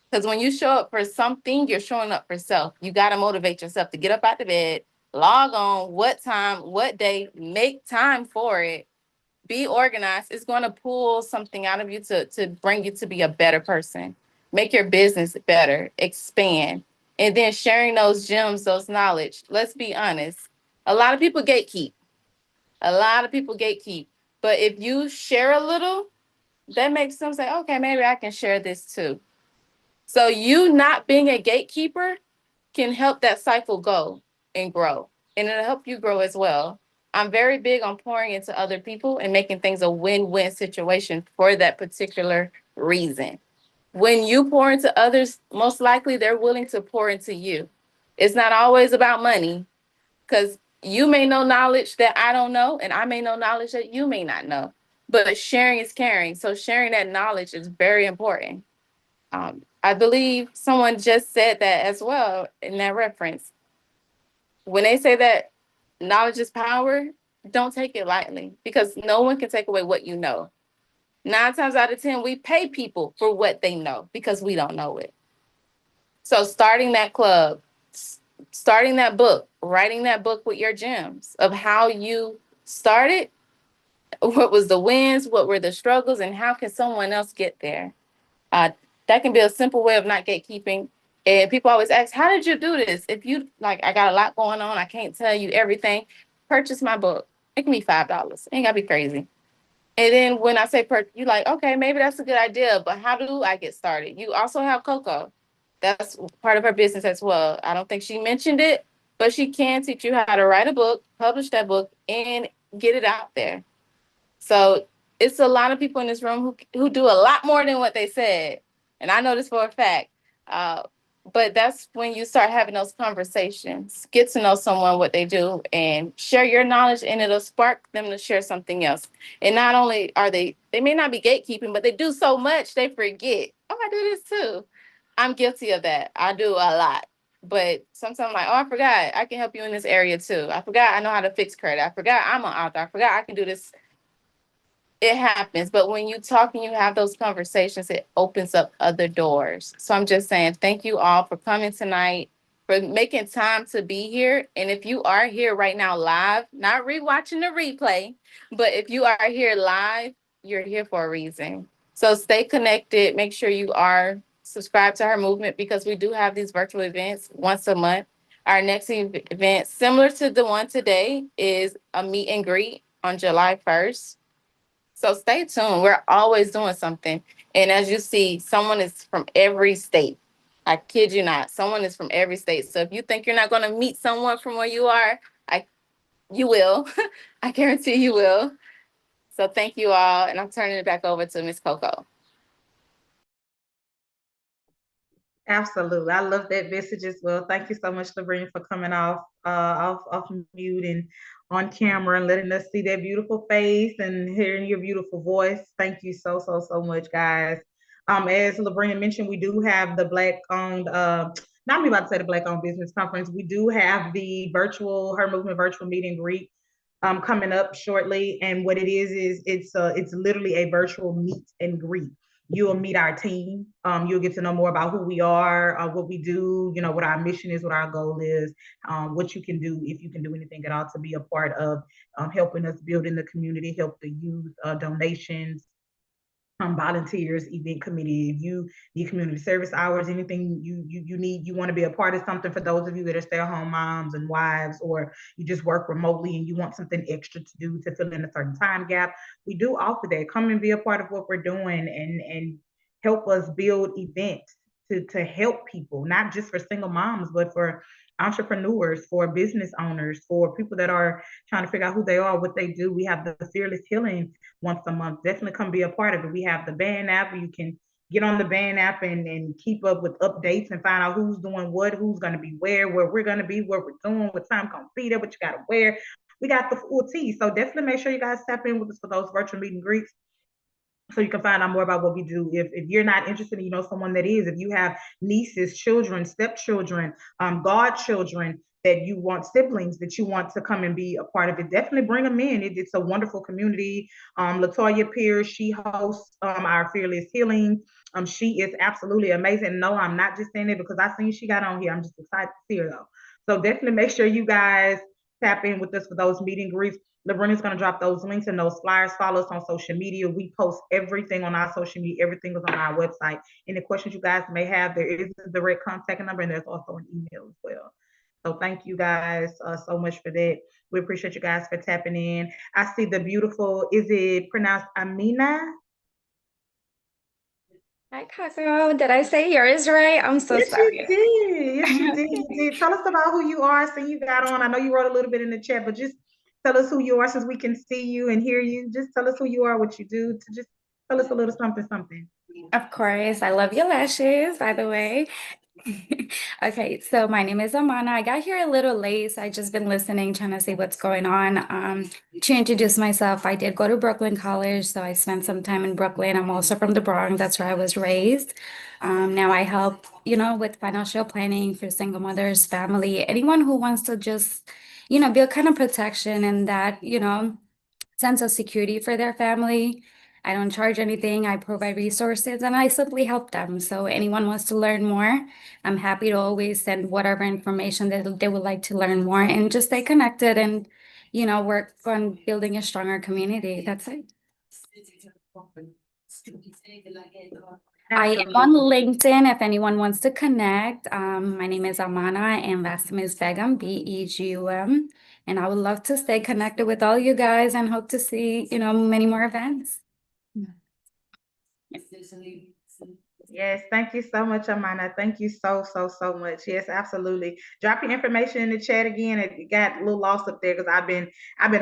Because when you show up for something, you're showing up for self. You got to motivate yourself to get up out the bed, log on, what time, what day, make time for it, be organized. It's going to pull something out of you to bring you to be a better person, make your business better, expand. And then sharing those gems, those knowledge. Let's be honest. A lot of people gatekeep. A lot of people gatekeep. But if you share a little, that makes them say, okay, maybe I can share this too. So you not being a gatekeeper can help that cycle go and grow. And it'll help you grow as well. I'm very big on pouring into other people and making things a win-win situation for that particular reason. When you pour into others, most likely they're willing to pour into you. It's not always about money, because you may know knowledge that I don't know, and I may know knowledge that you may not know. But sharing is caring. So sharing that knowledge is very important. I believe someone just said that as well in that reference. When they say that knowledge is power, don't take it lightly, because no one can take away what you know. 9 times out of 10, we pay people for what they know because we don't know it. So starting that club, starting that book, writing that book with your gems of how you started, what was the wins, what were the struggles, and how can someone else get there? That can be a simple way of not gatekeeping. And people always ask, how did you do this? If you like, I got a lot going on, I can't tell you everything. Purchase my book. It can be $5. Ain't gotta be crazy. And then when I say you like, okay, maybe that's a good idea, but how do I get started? You also have Coco. That's part of her business as well. I don't think she mentioned it, but she can teach you how to write a book, publish that book, and get it out there. So it's a lot of people in this room who do a lot more than what they said. And I know this for a fact. But that's when you start having those conversations, get to know someone, what they do, and share your knowledge, and it'll spark them to share something else. And not only are they may not be gatekeeping, but they do so much, they forget. Oh, I do this too. I'm guilty of that. I do a lot. But sometimes I'm like, oh, I forgot I can help you in this area too. I forgot I know how to fix credit. I forgot I'm an author. I forgot I can do this. It happens, but when you talk and you have those conversations, it opens up other doors. So I'm just saying, thank you all for coming tonight, for making time to be here. And if you are here right now live, not rewatching the replay, but if you are here live, you're here for a reason. So stay connected. Make sure you are subscribed to her movement, because we do have these virtual events once a month. Our next event, similar to the one today, is a meet and greet on July 1st. So stay tuned. We're always doing something. And as you see, someone is from every state. I kid you not. Someone is from every state. So if you think you're not going to meet someone from where you are, you will. I guarantee you will. So thank you all. And I'm turning it back over to Miss Coco. Absolutely. I love that message as well. Thank you so much, Labrina, for coming off mute and on camera and letting us see that beautiful face and hearing your beautiful voice. Thank you so much, guys. As Labrina mentioned, we do have the Black-owned, not me about to say the Black-owned business conference. We do have the Her Movement virtual meet and greet coming up shortly. And what it is it's literally a virtual meet and greet. You'll meet our team. You'll get to know more about who we are, what we do, what our mission is, what our goal is, what you can do, if you can do anything at all to be a part of helping us build in the community, help the youth, donations, volunteers, event committee. If you need community service hours, anything you need, you want to be a part of something, for those of you that are stay-at-home moms and wives, or you just work remotely and you want something extra to do to fill in a certain time gap, we do offer that. Come and be a part of what we're doing, and help us build events to help people, not just for single moms, but for entrepreneurs, for business owners, for people that are trying to figure out who they are, what they do. We have the Fearless Healing once a month. Definitely come be a part of it. We have the band app where you can get on the band app and keep up with updates and find out who's doing what, who's going to be where we're going to be, what we're doing, what time going to be there, what you got to wear. We got the full tea. So definitely make sure you guys tap in with us for those virtual meet and greets, so you can find out more about what we do. If you're not interested and you know someone that is, if you have nieces, children, stepchildren, godchildren that you want, siblings that you want to come and be a part of it, definitely bring them in. It's a wonderful community. Latoya Pierce, she hosts our Fearless Healing. She is absolutely amazing. No, I'm not just saying it because I seen she got on here. I'm just excited to see her though. So definitely make sure you guys tap in with us for those meet and greets. Labrina's going to drop those links and those flyers. Follow us on social media. We post everything on our social media. Everything is on our website. Any questions you guys may have, there is a direct contact number, and there's also an email as well. So thank you guys so much for that. We appreciate you guys for tapping in. I see the beautiful, is it pronounced Amina? Hi, Coco. Did I say yours right? I'm so Yes, sorry. you did. Yes, you did. You did. Tell us about who you are. See, you got on. I know you wrote a little bit in the chat, but just tell us who you are since we can see you and hear you. Just tell us who you are, what you do. To just tell us a little something. Of course, I love your lashes, by the way. Okay, so my name is Amana. I got here a little late, so I just been listening, trying to see what's going on. To introduce myself, I did go to Brooklyn College, so I spent some time in Brooklyn. I'm also from the Bronx. That's where I was raised. Now I help, with financial planning for single mothers, family, anyone who wants to just, build kind of protection and that, sense of security for their family. I don't charge anything. I provide resources and I simply help them. So anyone wants to learn more, I'm happy to always send whatever information that they would like to learn more and just stay connected and, work on building a stronger community. That's it. I am on LinkedIn if anyone wants to connect. My name is Amana and last name is Begum, Begum. And I would love to stay connected with all you guys and hope to see, many more events. Yes, thank you so much, Amana. Thank you so much. Yes, absolutely. Drop your information in the chat again. It got a little lost up there because I've been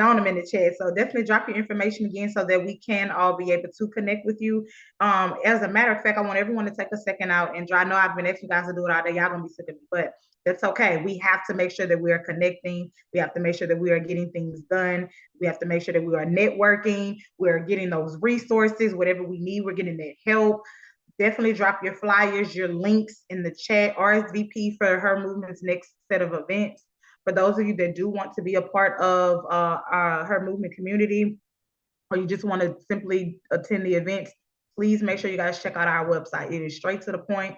on them in the chat. So definitely drop your information again so that we can all be able to connect with you. As a matter of fact, I want everyone to take a second out and I know I've been asking you guys to do it all day. Y'all gonna be sick of me, but that's okay. We have to make sure that we are connecting. We have to make sure that we are getting things done. We have to make sure that we are networking. We're getting those resources, whatever we need, we're getting that help. Definitely drop your flyers, your links in the chat. RSVP for Her Movement's next set of events. For those of you that do want to be a part of our Her Movement community, or you just want to simply attend the events, please make sure you guys check out our website. It is straight to the point.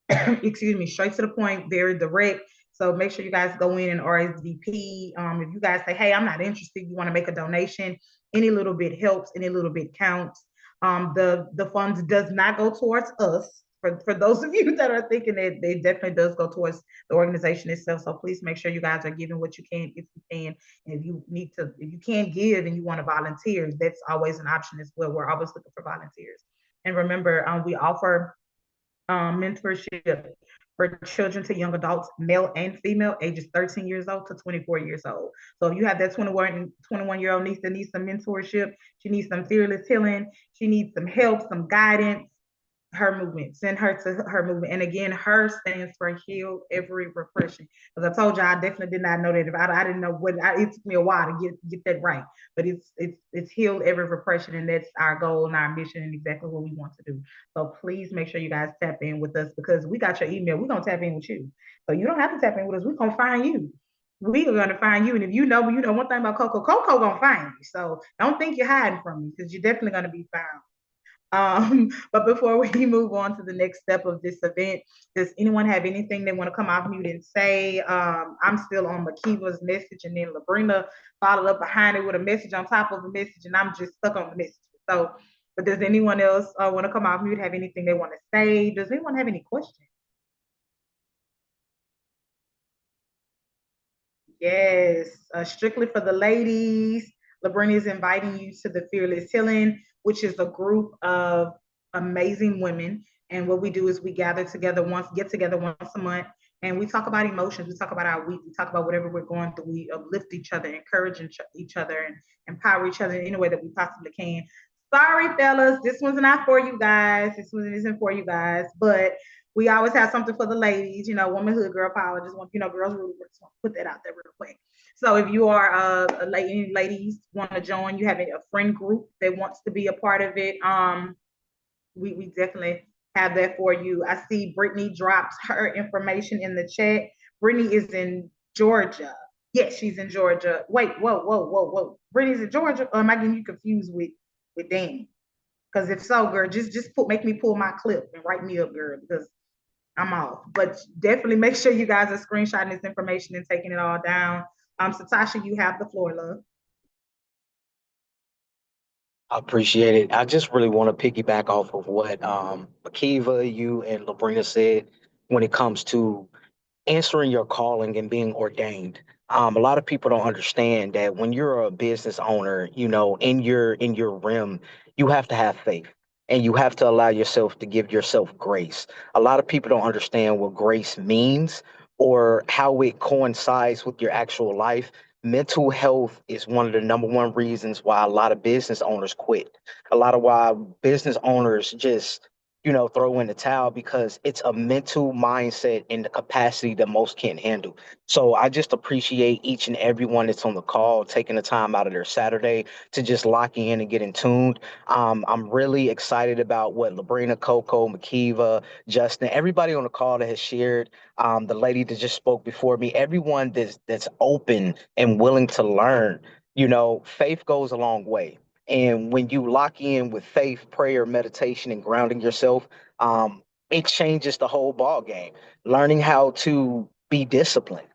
Excuse me, straight to the point, very direct. So make sure you guys go in and RSVP. If you guys say, hey, I'm not interested, you want to make a donation, any little bit helps, any little bit counts. The funds does not go towards us. For those of you that are thinking that, it definitely does go towards the organization itself. So please make sure you guys are giving what you can if you can. And if you can't give and you want to volunteer, that's always an option as well. We're always looking for volunteers. And remember, we offer mentorship for children to young adults, male and female, ages 13 years old to 24 years old. So if you have that 21-year-old niece that needs some mentorship, she needs some fearless healing, she needs some help, some guidance, Her Movement, send her to Her Movement. And again, HER stands for Heal Every Repression. As I told you, I definitely did not know that. If I didn't know what, it took me a while to get that right. But it's Heal Every Repression, and that's our goal and our mission and exactly what we want to do. So please make sure you guys tap in with us because we got your email. We're gonna tap in with you. So you don't have to tap in with us. We're gonna find you. We are gonna find you. And if you know one thing about Coco gonna find you. So don't think you're hiding from me because you're definitely gonna be found. But before we move on to the next step of this event, does anyone have anything they want to come off mute and say? I'm still on Makiva's message, and then Labrina followed up behind it with a message on top of a message, and I'm just stuck on the message. So, but does anyone else want to come off mute, have anything they want to say? Does anyone have any questions? Yes, strictly for the ladies. Labrina is inviting you to the Fearless Healing, which is a group of amazing women. And what we do is we get together once a month, and we talk about emotions. We talk about our week. We talk about whatever we're going through. We uplift each other, encourage each other, and empower each other in any way that we possibly can. Sorry, fellas, this one's not for you guys. This one isn't for you guys, but we always have something for the ladies, womanhood, girl power. Just want, girls really just want to put that out there real quick. So if you are a lady, ladies want to join, you have a friend group that wants to be a part of it, we definitely have that for you. I see Brittany drops her information in the chat. Brittany is in Georgia. Yes, she's in Georgia. Wait, whoa. Brittany's in Georgia, or am I getting you confused with Danny? Because if so, girl, just make me pull my clip and write me up, girl, because I'm off. But definitely make sure you guys are screenshotting this information and taking it all down. Satasha, you have the floor, love. I appreciate it. I just really want to piggyback off of what Akiva, you, and Labrina said when it comes to answering your calling and being ordained. A lot of people don't understand that when you're a business owner, in your realm, you have to have faith and you have to allow yourself to give yourself grace. A lot of people don't understand what grace means or how it coincides with your actual life. Mental health is one of the number one reasons why a lot of business owners quit. A lot of why business owners just throw in the towel because it's a mental mindset and the capacity that most can't handle. So I just appreciate each and everyone that's on the call taking the time out of their Saturday to just lock in and get in tuned. I'm really excited about what Labrina, Coco, Makiva, Justin, everybody on the call that has shared, the lady that just spoke before me, everyone that's open and willing to learn. Faith goes a long way. And when you lock in with faith, prayer, meditation, and grounding yourself, it changes the whole ball game. Learning how to be disciplined,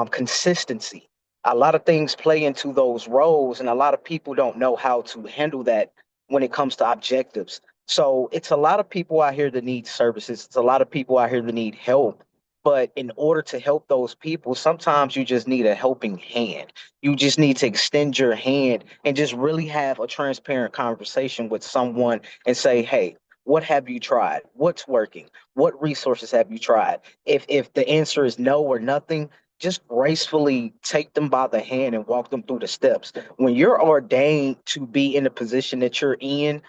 consistency. A lot of things play into those roles, and a lot of people don't know how to handle that when it comes to objectives. So it's a lot of people out here that need services. It's a lot of people out here that need help. But in order to help those people, sometimes you just need a helping hand. You just need to extend your hand and just really have a transparent conversation with someone and say, hey, what have you tried? What's working? What resources have you tried? If the answer is no or nothing, just gracefully take them by the hand and walk them through the steps. When you're ordained to be in the position that you're in,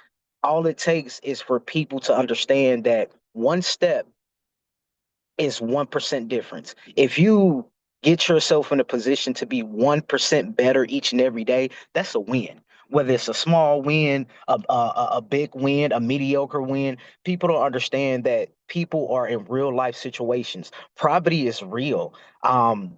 all it takes is for people to understand that one step is 1% difference. If you get yourself in a position to be 1% better each and every day, that's a win. Whether it's a small win, a big win, a mediocre win, people don't understand that people are in real life situations. Poverty is real.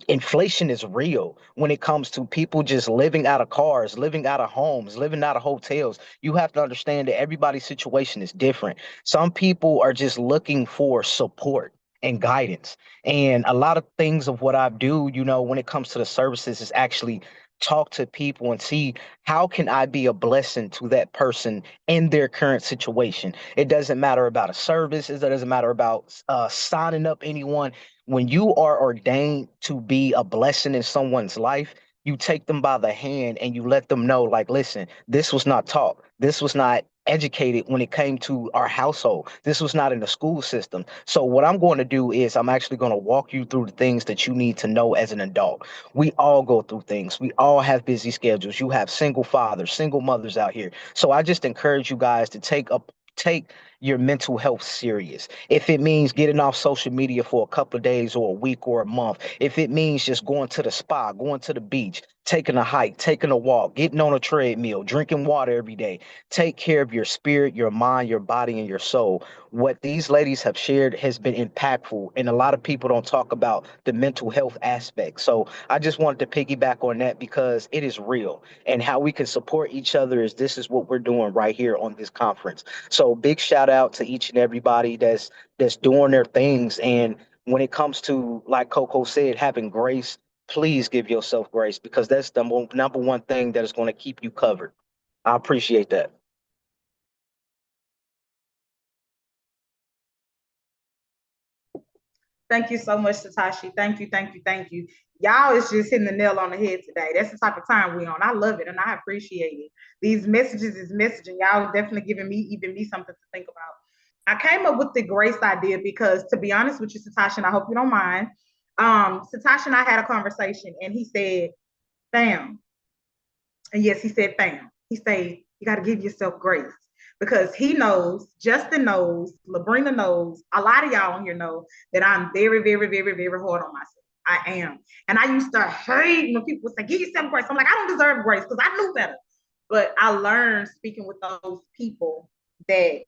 Inflation is real when it comes to people just living out of cars, living out of homes, living out of hotels. You have to understand that everybody's situation is different. Some people are just looking for support and guidance. And a lot of things of what I do, when it comes to the services is actually talk to people and see how can I be a blessing to that person in their current situation. It doesn't matter about a service. It doesn't matter about signing up anyone. When you are ordained to be a blessing in someone's life, you take them by the hand and you let them know, like, listen, this was not taught. This was not educated when it came to our household. This was not in the school system. So what I'm going to do is I'm actually going to walk you through the things that you need to know as an adult. We all go through things. We all have busy schedules. You have single fathers, single mothers out here. So I just encourage you guys to take your mental health serious. If it means getting off social media for a couple of days or a week or a month, if it means just going to the spa, going to the beach, taking a hike, taking a walk, getting on a treadmill, drinking water every day, take care of your spirit, your mind, your body, and your soul. What these ladies have shared has been impactful, and a lot of people don't talk about the mental health aspect. So I just wanted to piggyback on that because it is real, and how we can support each other is this is what we're doing right here on this conference. So big shout out to each and everybody that's doing their things. And when it comes to, like Coco said, having grace, please give yourself grace because that's the number one thing that is going to keep you covered. I appreciate that. Thank you so much, Satashi. Thank you, thank you, thank you. Y'all is just hitting the nail on the head today. That's the type of time we're on. I love it and I appreciate it. These messages is messaging. Y'all definitely giving me something to think about. I came up with the grace idea because, to be honest with you, Satashi, and I hope you don't mind, Satashi and I had a conversation and he said, fam. And yes, he said, fam. He said, you got to give yourself grace because he knows, Justin knows, Labrina knows, a lot of y'all on here know that I'm very, very, very, very hard on myself. I am. And I used to hate when people say, give yourself grace. I'm like, I don't deserve grace because I knew better. But I learned speaking with those people that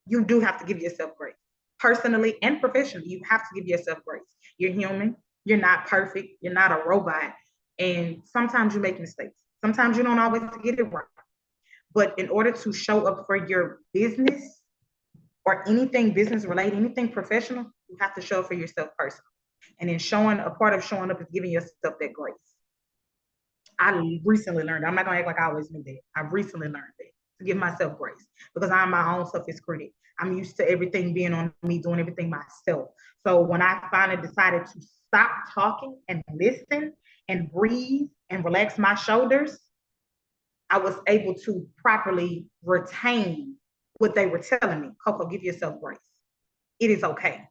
you do have to give yourself grace. Personally and professionally, you have to give yourself grace. You're human. You're not perfect. You're not a robot. And sometimes you make mistakes. Sometimes you don't always get it right. But in order to show up for your business or anything business related, anything professional, you have to show up for yourself personally. And in a part of showing up is giving yourself that grace. I recently learned, I'm not gonna act like I always knew that. I recently learned that, to give myself grace because I'm my own toughest critic. I'm used to everything being on me, doing everything myself. So when I finally decided to stop talking and listen and breathe and relax my shoulders, I was able to properly retain what they were telling me. Coco, give yourself grace. It is okay.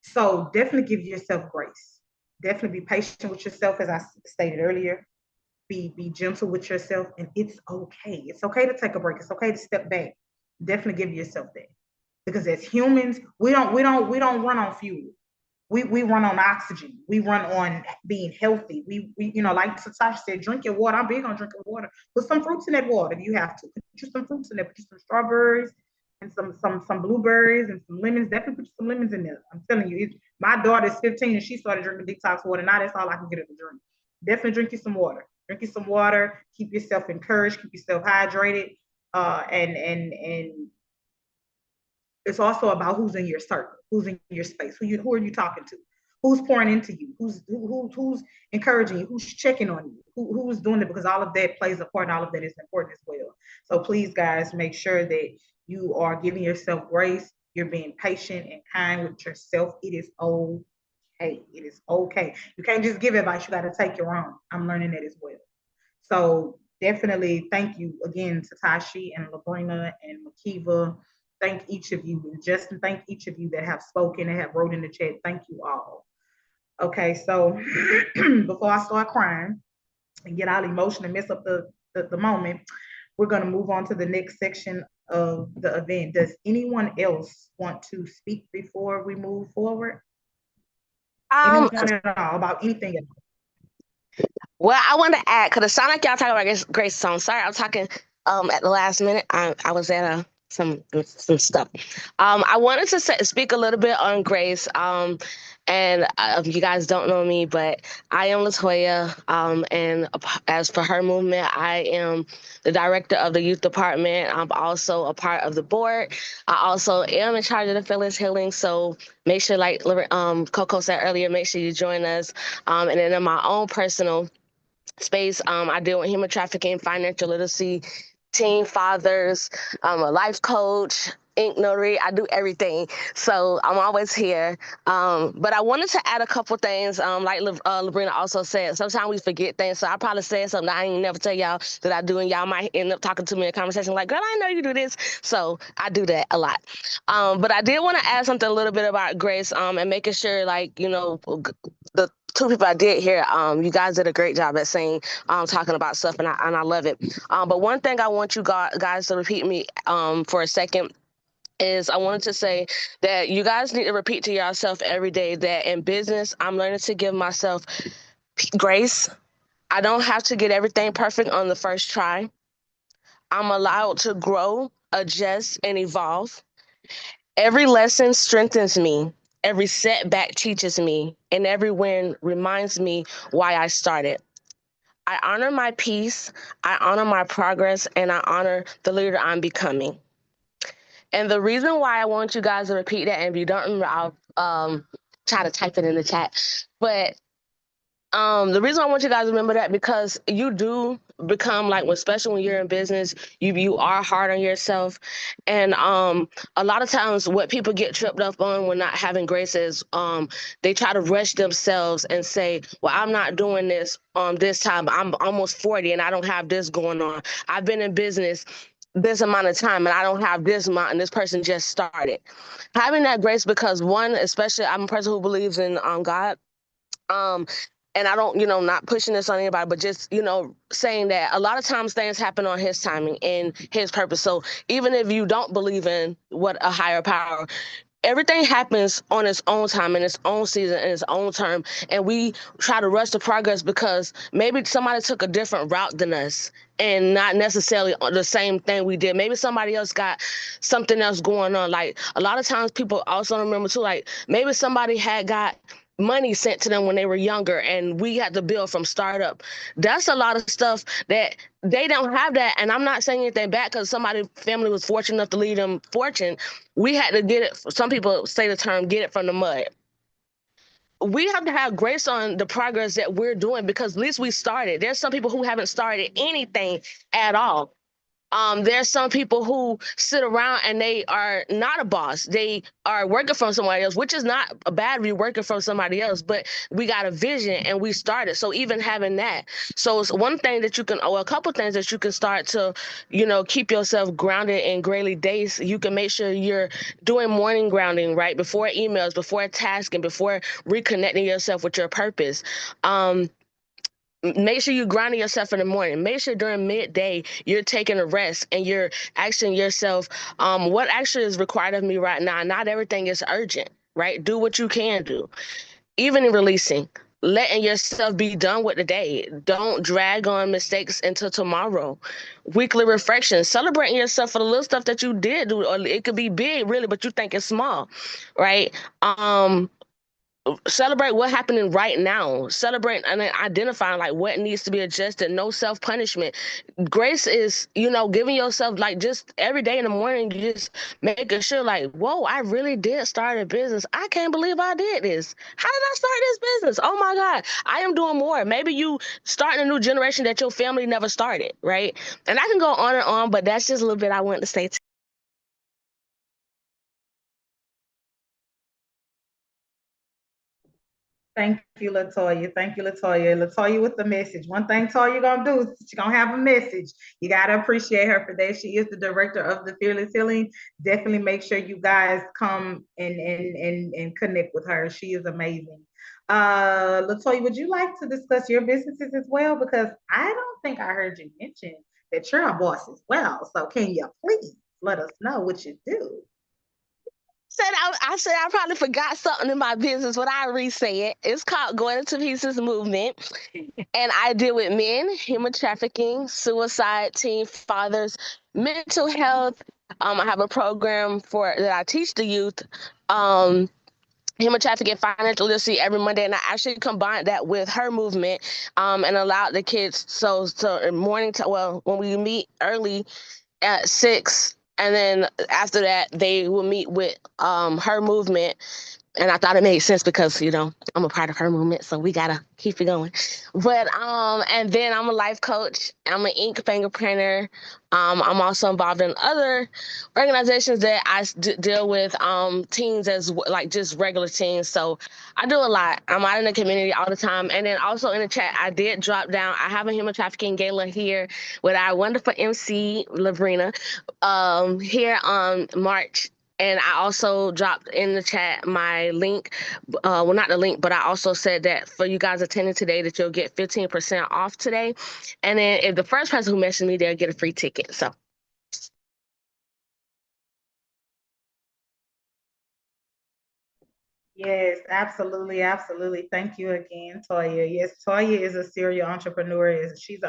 So definitely give yourself grace. Definitely be patient with yourself, as I stated earlier. Be gentle with yourself, and it's okay. It's okay to take a break. It's okay to step back. Definitely give yourself that, because as humans, we don't run on fuel. We run on oxygen. We run on being healthy. We like Satashi said, drink your water. I'm big on drinking water. Put some fruits in that water if you have to. Put some fruits in there. Put some strawberries and some blueberries and some lemons. Definitely put some lemons in there. I'm telling you, my daughter's 15 and she started drinking detox water. Now that's all I can get her to drink. Definitely drink you some water. Drink you some water. Keep yourself encouraged. Keep yourself hydrated. And it's also about who's in your circle, who's in your space, who are you talking to, who's pouring into you, who's encouraging you, who's checking on you, who's doing it, because all of that plays a part and all of that is important as well. So please, guys, make sure that you are giving yourself grace. You're being patient and kind with yourself. It is okay. It is okay. You can't just give advice. You got to take your own. I'm learning that as well. So definitely thank you again, Satashi and Labrina and Makiva. Thank each of you, and Justin, thank each of you that have spoken and have wrote in the chat. Thank you all. Okay, so before I start crying and get all emotional and mess up the moment, we're going to move on to the next section of the event. Does anyone else want to speak before we move forward? Anyone at all about anything else? Well, I want to add, because it sounded like y'all talking about Grace song. Sorry, I'm talking at the last minute. I was at some stuff. I wanted to speak a little bit on Grace. And you guys don't know me, but I am Latoya. And as for her movement, I am the director of the youth department. I'm also a part of the board. I also am in charge of the Fearless Healing. So make sure, like Coco said earlier, make sure you join us. And then in my own personal space, I deal with human trafficking, financial literacy, teen fathers. I'm a life coach, ink notary. I do everything. So I'm always here. But I wanted to add a couple things. Like Labrina also said, sometimes we forget things. So I probably said something that I ain't never tell y'all that I do, and y'all might end up talking to me in a conversation like, girl, I know you do this. So I do that a lot. But I did want to add something a little bit about Grace, and making sure, like, the two people I did hear, you guys did a great job at saying, talking about stuff, and I love it. But one thing I want you guys to repeat me for a second is I wanted to say that you guys need to repeat to yourself every day that in business, I'm learning to give myself grace. I don't have to get everything perfect on the first try. I'm allowed to grow, adjust, and evolve. Every lesson strengthens me. Every setback teaches me, and every win reminds me why I started. I honor my peace, I honor my progress, and I honor the leader I'm becoming. And the reason why I want you guys to repeat that, and if you don't remember, I'll try to type it in the chat. But the reason I want you guys to remember that, because you do become like, especially when you're in business, you are hard on yourself. And a lot of times what people get tripped up on when not having grace is they try to rush themselves and say, well, I'm not doing this this time. I'm almost 40 and I don't have this going on. I've been in business this amount of time and I don't have this amount, and this person just started. Having that grace, because one, especially I'm a person who believes in God. And I don't, not pushing this on anybody, but just, saying that a lot of times things happen on his timing and his purpose. So even if you don't believe in what a higher power, everything happens on its own time, in its own season, in its own term. And we try to rush the progress because maybe somebody took a different route than us and not necessarily the same thing we did. Maybe somebody else got something else going on. Like a lot of times people also remember too, like maybe somebody had got money sent to them when they were younger and we had to build from startup. That's a lot of stuff that they don't have that. And I'm not saying anything bad because somebody's family was fortunate enough to leave them fortune. We had to get it. Some people say the term, get it from the mud. We have to have grace on the progress that we're doing because at least we started. There's some people who haven't started anything at all. There's some people who sit around and they are not a boss. They are working from somebody else, which is not a bad if you're working from somebody else, but we got a vision and we started. So even having that. So it's one thing that you can, or a couple things that you can start to, keep yourself grounded in greatly days. You can make sure you're doing morning grounding, right? Before emails, before tasking, before reconnecting yourself with your purpose. Make sure you're grounding yourself in the morning. Make sure during midday you're taking a rest and you're asking yourself, what actually is required of me right now? Not everything is urgent, right? Do what you can do. Even in releasing, letting yourself be done with the day. Don't drag on mistakes until tomorrow. Weekly reflection, celebrating yourself for the little stuff that you did do, or it could be big, really, but you think it's small, right? Celebrate what happening right now. Celebrate and identifying like what needs to be adjusted. No self-punishment. Grace is, giving yourself like just every day in the morning, you just making sure like, whoa, I really did start a business. I can't believe I did this. How did I start this business? Oh my God, I am doing more. Maybe you starting a new generation that your family never started, right? And I can go on and on, but that's just a little bit I wanted to say. Thank you, Latoya. Thank you, Latoya. Latoya with the message. One thing Toya gonna do is she's gonna have a message. You gotta appreciate her for that. She is the director of the Fearless Healing. Definitely make sure you guys come and connect with her. She is amazing. Latoya, would you like to discuss your businesses as well? Because I don't think I heard you mention that you're a boss as well. So can you please let us know what you do? I said I probably forgot something in my business, but I re-say it. It's called Going Into Pieces Movement. And I deal with men, human trafficking, suicide, teen fathers, mental health. I have a program that I teach the youth. Human trafficking, financial literacy every Monday, and I actually combined that with her movement and allowed the kids. So morning, when we meet early at 6, and then after that, they will meet with her movement. And I thought it made sense because, I'm a part of her movement, so we gotta keep it going. But and then I'm a life coach. I'm an ink fingerprinter. I'm also involved in other organizations that I deal with teens like just regular teens. So I do a lot. I'm out in the community all the time. And then also in the chat, I did drop down. I have a human trafficking gala here with our wonderful MC, Labrina, here on March. And I also dropped in the chat my link. Well, not the link, but I also said that for you guys attending today that you'll get 15% off today. And then if the first person who mentioned me, they'll get a free ticket. So. Yes, absolutely, absolutely. Thank you again, Toya. Yes, Toya is a serial entrepreneur. She's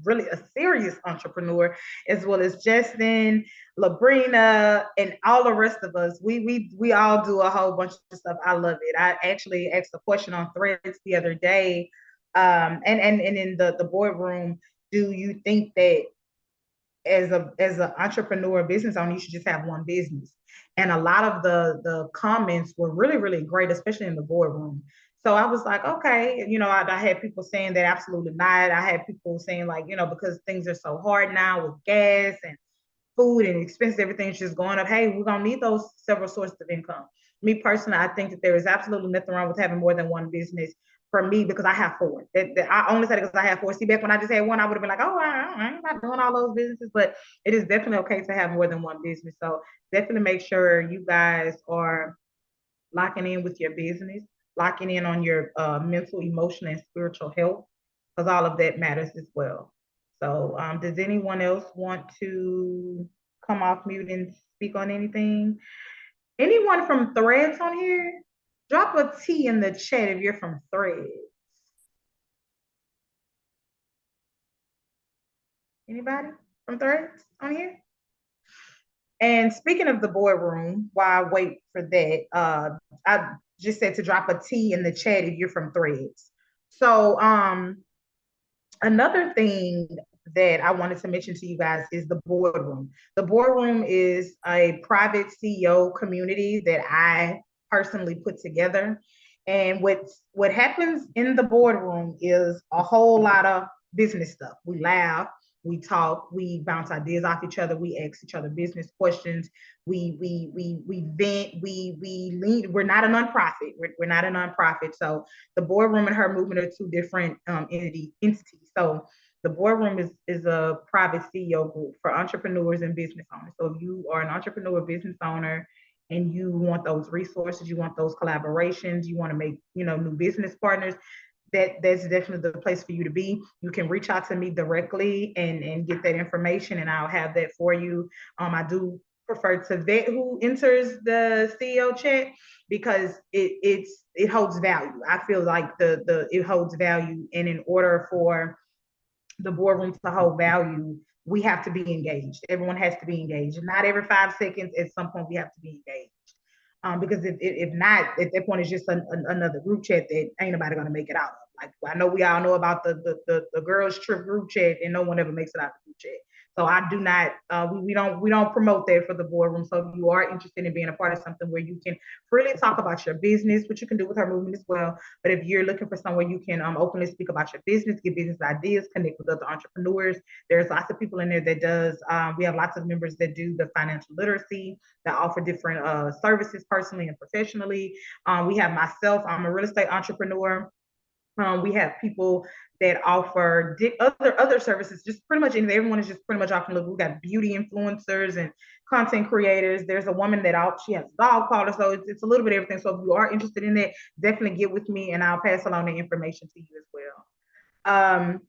really a serious entrepreneur, as well as Justin, Labrina, and all the rest of us. We all do a whole bunch of stuff. I love it. I actually asked a question on Threads the other day, and in the boardroom. Do you think that as an entrepreneur, business owner, you should just have one business? And a lot of the comments were really, really great, especially in the boardroom. So I was like, okay, I had people saying that absolutely not. I had people saying like, because things are so hard now with gas and food and expenses, everything's just going up. Hey, we're gonna need those several sources of income. Me personally, I think that there is absolutely nothing wrong with having more than one business. For me, because I have four. I only said it because I have four. See, back when I just had one, I would have been like, oh, I'm not doing all those businesses. But it is definitely okay to have more than one business. So definitely make sure you guys are locking in with your business, locking in on your mental, emotional, and spiritual health, because all of that matters as well. So does anyone else want to come off mute and speak on anything? Anyone from Threads on here? Drop a T in the chat if you're from Threads. Anybody from Threads on here? And speaking of the boardroom, while I wait for that, I just said to drop a T in the chat if you're from Threads. So another thing that I wanted to mention to you guys is the boardroom. The boardroom is a private CEO community that I personally put together. And what happens in the boardroom is a whole lot of business stuff. We laugh, we talk, we bounce ideas off each other, we ask each other business questions, we vent, we lead. We're not a nonprofit. We're not a nonprofit. So the boardroom and her movement are two different entities. So the boardroom is a private CEO group for entrepreneurs and business owners. So if you are an entrepreneur, business owner, and you want those resources, you want those collaborations, you want to make new business partners, that's definitely the place for you to be. You can reach out to me directly and get that information, and I'll have that for you. I do prefer to vet who enters the CEO chat because it holds value. I feel like it holds value, and in order for the boardroom to hold value, we have to be engaged. Everyone has to be engaged. Not every 5 seconds, at some point we have to be engaged. Because if not, at that point, it's just another group chat that ain't nobody gonna make it out of. Like I know we all know about the girls trip group chat, and no one ever makes it out of the group chat. So I do not, we don't promote that for the boardroom. So if you are interested in being a part of something where you can freely talk about your business, which you can do with her movement as well. But if you're looking for somewhere you can openly speak about your business, get business ideas, connect with other entrepreneurs, there's lots of people in there that does. We have lots of members that do the financial literacy, that offer different services personally and professionally. We have myself, I'm a real estate entrepreneur. We have people that offer other services, just pretty much anything. Everyone is just pretty much offering. We've got beauty influencers and content creators. There's a woman that she has a dog parlor, so it's a little bit of everything. So if you are interested in that, definitely get with me, and I'll pass along the information to you as well.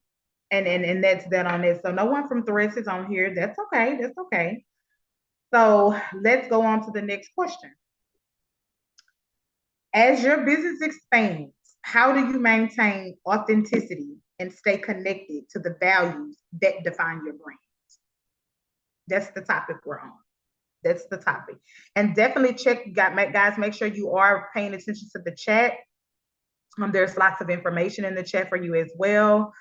And that's that on it. So no one from Threads is on here. That's okay. That's okay. So let's go on to the next question. As your business expands, how do you maintain authenticity and stay connected to the values that define your brand? That's the topic we're on. That's the topic. And definitely guys, make sure you are paying attention to the chat. There's lots of information in the chat for you as well.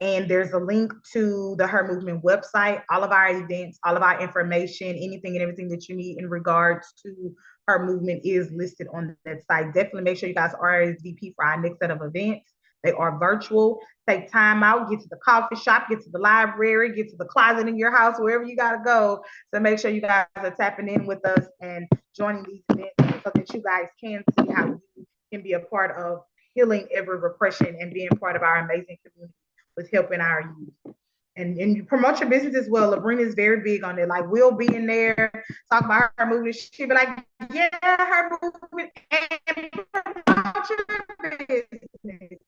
And there's a link to the Her Movement website, all of our events, all of our information, anything and everything that you need in regards to Her Movement is listed on that site. Definitely make sure you guys RSVP for our next set of events. They are virtual. Take time out, get to the coffee shop, get to the library, get to the closet in your house, wherever you got to go. So make sure you guys are tapping in with us and joining these events so that you guys can see how you can be a part of healing every repression and being part of our amazing community with helping our youth. And you promote your business as well. Labrina is very big on it. Like, we'll be in there, talk about her movement. She'll be like, yeah, her movement, and promote your business.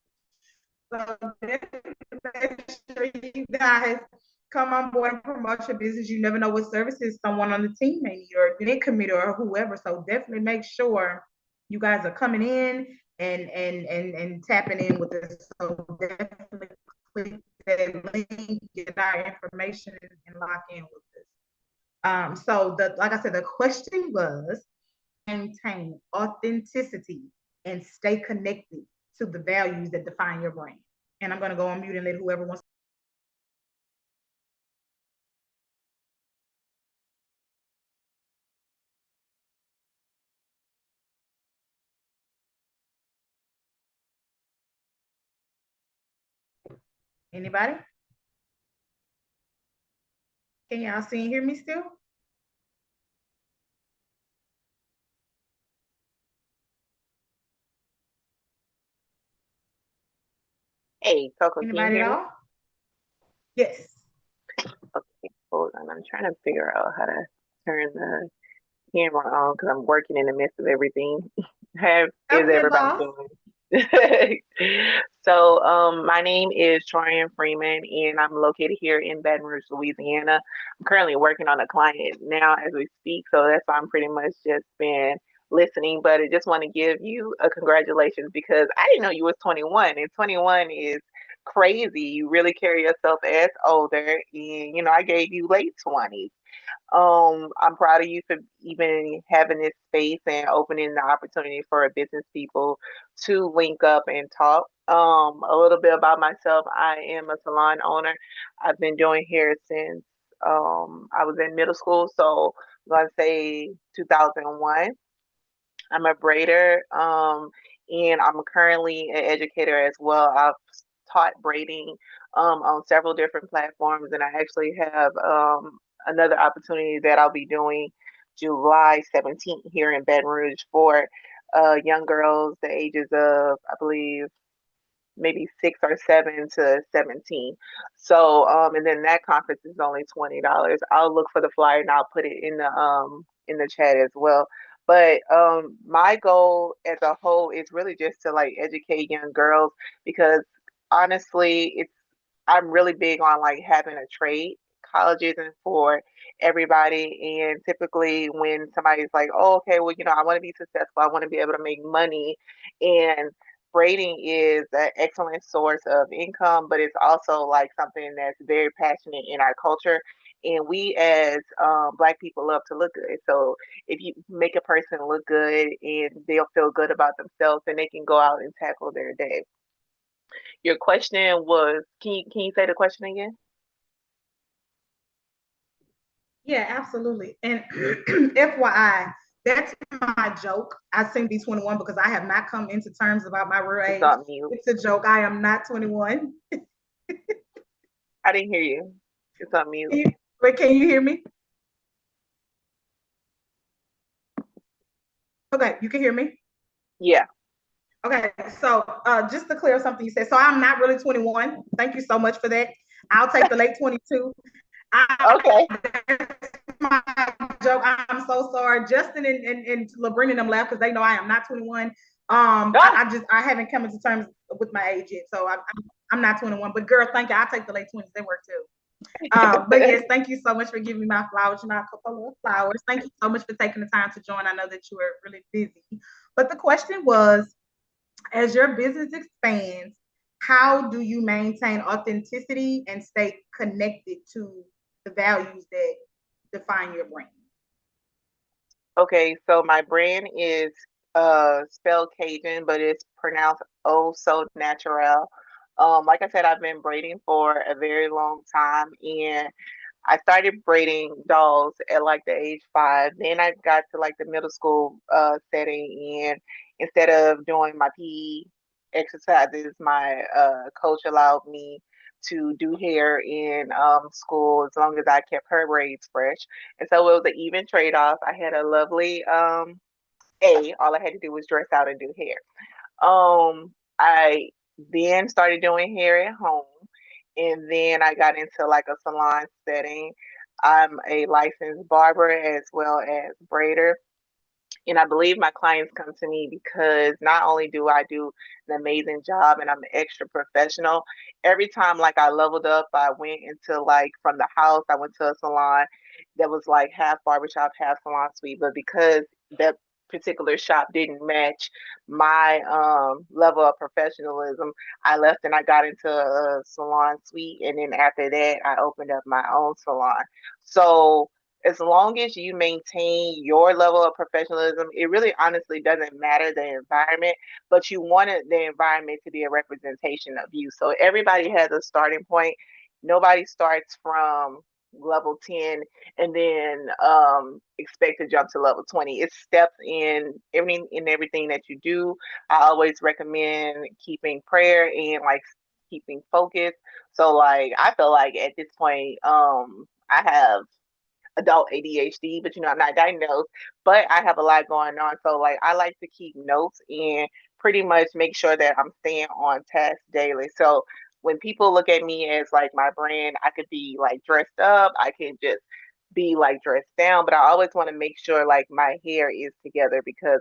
So make sure you guys come on board and promote your business. You never know what services someone on the team may need, or the committee, or whoever. So definitely make sure you guys are coming in and tapping in with us. So definitely click that link, get our information, and lock in with us. So like I said, the question was maintain authenticity and stay connected to the values that define your brand. And I'm going to go on mute and let whoever wants Anybody? Can y'all see and hear me still? Hey, Coco, can you Anybody at hear me? all? Yes. Okay, hold on. I'm trying to figure out how to turn the camera on because I'm working in the midst of everything. How is Okay, everybody boss. doing? So, my name is Troyan Freeman, and I'm located here in Baton Rouge, Louisiana. I'm currently working on a client now as we speak, so that's why I'm pretty much just been listening. But I just want to give you a congratulations because I didn't know you was 21, and 21 is crazy. You really carry yourself as older, and I gave you late 20s. I'm proud of you for even having this space and opening the opportunity for business people to link up and talk. A little bit about myself. I am a salon owner. I've been doing hair since I was in middle school, so I'm gonna say 2001. I'm a braider, and I'm currently an educator as well. I've taught braiding on several different platforms, and I actually have another opportunity that I'll be doing July 17th here in Baton Rouge for young girls the ages of, I believe, maybe 6 or 7 to 17. So, and then that conference is only $20. I'll look for the flyer and I'll put it in the chat as well. But my goal as a whole is really just to like educate young girls because honestly, I'm really big on like having a trade. College isn't for everybody, and typically when somebody's like, "Oh, okay, well, I want to be successful. I want to be able to make money," and braiding is an excellent source of income, but it's also like something that's very passionate in our culture. And we as Black people love to look good. So if you make a person look good and they'll feel good about themselves, then they can go out and tackle their day. Your question was, can you say the question again? Yeah, absolutely. And FYI, that's my joke. I seem to be 21 because I have not come into terms about my real It's age. on mute. It's a joke. I am not 21. I didn't hear you. It's on mute. But can you hear me? Okay, you can hear me? Yeah. Okay, so just to clear something you said, so I'm not really 21. Thank you so much for that. I'll take the late 22. Okay. That's my joke. I'm so sorry. Justin and Labrina and them laugh because they know I am not 21. I haven't come into terms with my age yet, so I'm not 21. But girl, thank you. I'll take the late 20s. They work too. But yes, thank you so much for giving me my flowers. A couple of flowers. Thank you so much for taking the time to join. I know that you are really busy. But the question was, as your business expands, how do you maintain authenticity and stay connected to the values that define your brand? Okay, so my brand is spelled Cajun, but it's pronounced oh so natural. Like I said, I've been braiding for a very long time, and I started braiding dolls at like the age 5. Then I got to like the middle school setting, and instead of doing my PE exercises, my coach allowed me to do hair in school as long as I kept her braids fresh. And so it was an even trade off. I had a lovely A. All I had to do was dress out and do hair. I then started doing hair at home, and then I got into like a salon setting. I'm a licensed barber as well as braider. And I believe my clients come to me because not only do I do an amazing job and I'm an extra professional, every time like I leveled up, I went into like from the house, I went to a salon that was like half barbershop, half salon suite. But because that particular shop didn't match my level of professionalism, I left and I got into a salon suite. And then after that, I opened up my own salon. So as long as you maintain your level of professionalism, it really honestly doesn't matter the environment, but you wanted the environment to be a representation of you. So everybody has a starting point. Nobody starts from level 10 and then expect to jump to level 20. It's steps in everything that you do. I always recommend keeping prayer and like keeping focused. So like I feel like at this point, I have adult ADHD, but I'm not diagnosed, but I have a lot going on. So like I like to keep notes and pretty much make sure that I'm staying on task daily. So when people look at me as like my brand, I could be like dressed up, I can just be like dressed down, but I always want to make sure like my hair is together because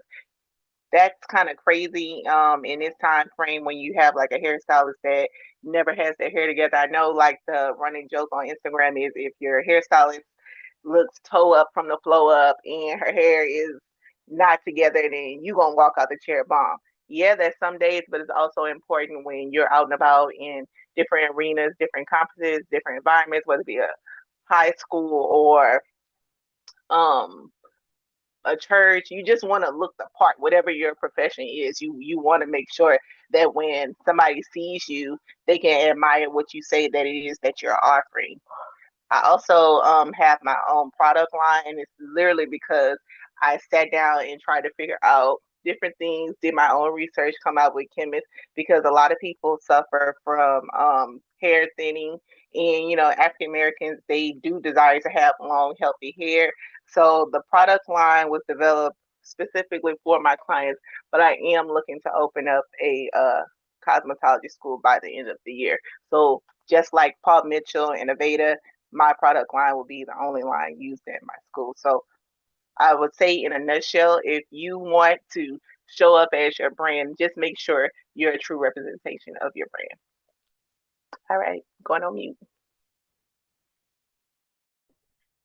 that's kind of crazy in this time frame when you have like a hairstylist that never has their hair together. I know like the running joke on Instagram is if your hairstylist looks toe up from the flow up and her hair is not together, then you gonna walk out the chair bomb. Yeah, there's some days, but it's also important when you're out and about in different arenas, different conferences, different environments, whether it be a high school or um a church, you just want to look the part. Whatever your profession is, you want to make sure that when somebody sees you, they can admire what you say that it is that you're offering. I also have my own product line, and it's literally because I sat down and tried to figure out different things, did my own research, come out with chemists, because a lot of people suffer from hair thinning, and African Americans, they do desire to have long, healthy hair. So the product line was developed specifically for my clients, but I am looking to open up a cosmetology school by the end of the year. So just like Paul Mitchell and Aveda, my product line will be the only line used in my school. So I would say in a nutshell, if you want to show up as your brand, just make sure you're a true representation of your brand. All right, going on mute.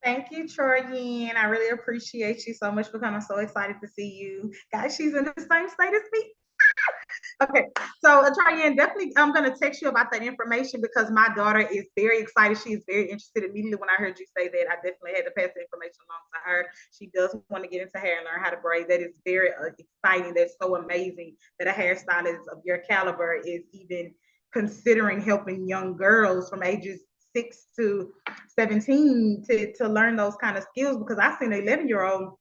Thank you, Troyene. I really appreciate you so much for coming. So excited to see you. Guys, she's in the same state as me. Okay, so Troyene, definitely I'm going to text you about that information because my daughter is very excited. She is very interested. Immediately when I heard you say that, I definitely had to pass the information along to her. She does want to get into hair and learn how to braid. That is very exciting. That's so amazing that a hairstylist of your caliber is even considering helping young girls from ages 6 to 17 to learn those kind of skills, because I seen an 11-year-old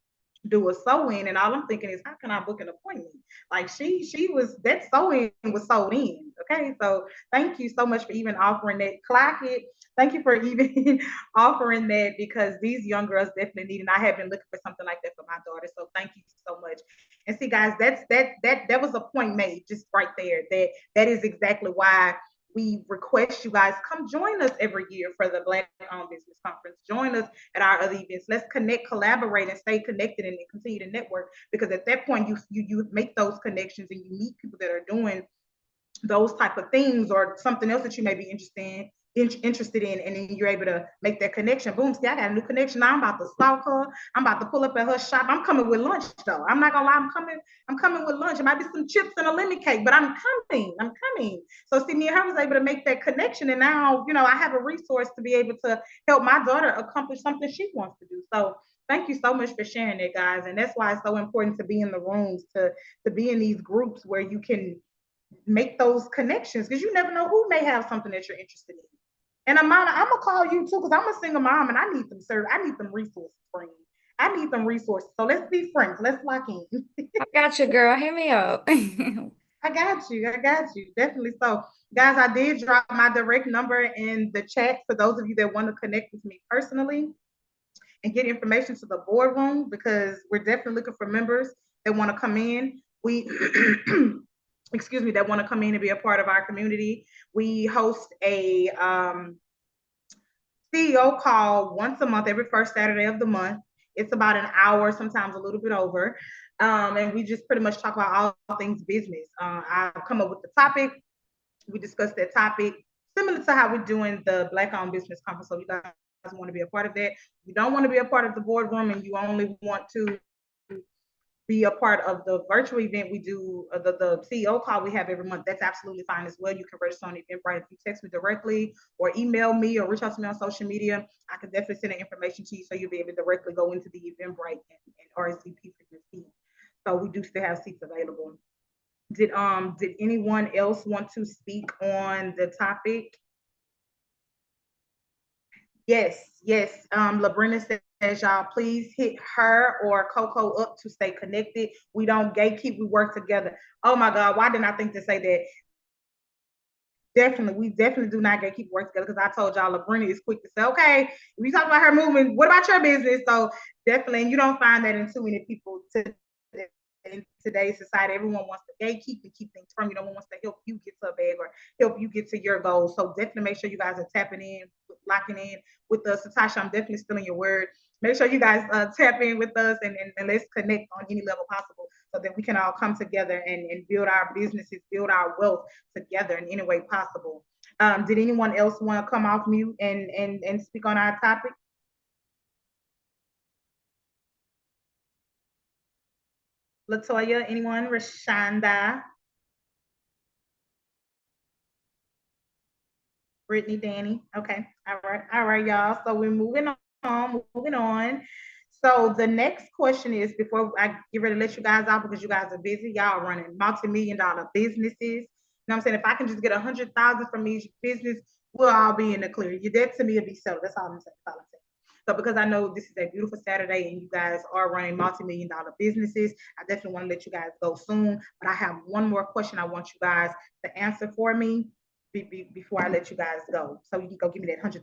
do a sew-in, and all I'm thinking is, how can I book an appointment? Like she was, that sew-in was sewed in. Okay, so thank you so much for even offering that. Clock it. Thank you for even offering that, because these young girls definitely need it. And I have been looking for something like that for my daughter. So thank you so much. And see, guys, that was a point made just right there. That is exactly why we request you guys come join us every year for the Black Owned Business Conference. Join us at our other events. Let's connect, collaborate, and stay connected and continue to network, because at that point you make those connections and you meet people that are doing those type of things or something else that you may be interested in, and then you're able to make that connection. Boom, see, I got a new connection. Now I'm about to stalk her. I'm about to pull up at her shop. I'm coming with lunch though. I'm not gonna lie, I'm coming with lunch. It might be some chips and a lemon cake, but I'm coming. So see, me and her was able to make that connection, and now I have a resource to be able to help my daughter accomplish something she wants to do. So thank you so much for sharing that, guys. And that's why it's so important to be in the rooms, to be in these groups where you can make those connections, because you never know who may have something that you're interested in. And Amana, I'm gonna call you too, because I'm a single mom and I need them, sir. I need them resources, friend. I need them resources. So let's be friends. Let's lock in. I got you, girl. Hit me up. I got you. Definitely. So, guys, I did drop my direct number in the chat for those of you that want to connect with me personally and get information to the boardroom, because we're definitely looking for members that want to come in. We excuse me, that want to come in and be a part of our community. We host a CEO call once a month, every first Saturday of the month. It's about an hour, sometimes a little bit over. And we just pretty much talk about all things business. I come up with the topic. We discuss that topic, similar to how we're doing the Black Owned Business Conference. So you guys want to be a part of that. You don't want to be a part of the boardroom and you only want to be a part of the virtual event we do, the CEO call we have every month, that's absolutely fine as well. You can register on Eventbrite. If you text me directly or email me or reach out to me on social media, I can definitely send the information to you so you'll be able to directly go into the Eventbrite and RSVP for your seat. So we do still have seats available. Did anyone else want to speak on the topic? Yes. Labrina says, y'all please hit her or Coco up to stay connected. We don't gatekeep, we work together. Oh my God, why didn't I think to say that? we definitely do not gatekeep work together, because I told y'all Labrina is quick to say, okay, if you talk about her movement, what about your business? So definitely, and you don't find that in too many people in today's society. Everyone wants to gatekeep and keep things from you. No one wants to help you get to a bag or help you get to your goals. So definitely make sure you guys are tapping in, locking in with us. Satasha, I'm definitely stealing your word. Make sure you guys tap in with us and let's connect on any level possible, so that we can all come together and build our businesses, build our wealth together in any way possible. Did anyone else want to come off mute and speak on our topic? Latoya, anyone? Rashonda? Brittany, Danny? Okay, all right, y'all. So we're moving on. So the next question is, before I get ready to let you guys out, because you guys are busy, y'all running multi-million-dollar businesses. You know what I'm saying? If I can just get 100,000 from each business, we'll all be in the clear. Your debt to me will be settled. That's all I'm saying. So because I know this is a beautiful Saturday and you guys are running multi-million-dollar businesses, I definitely want to let you guys go soon. But I have one more question I want you guys to answer for me before I let you guys go. So you can go give me that $100,000.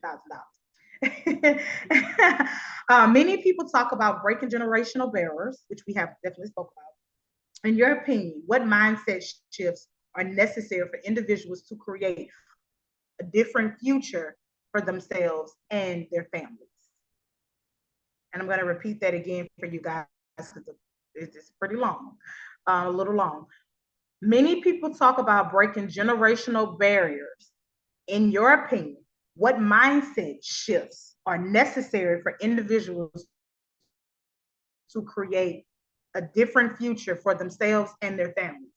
Many people talk about breaking generational barriers, which we have definitely spoke about. In your opinion, what mindset shifts are necessary for individuals to create a different future for themselves and their families? And I'm going to repeat that again for you guys, because it's pretty long, a little long. Many people talk about breaking generational barriers. In your opinion, what mindset shifts are necessary for individuals to create a different future for themselves and their families?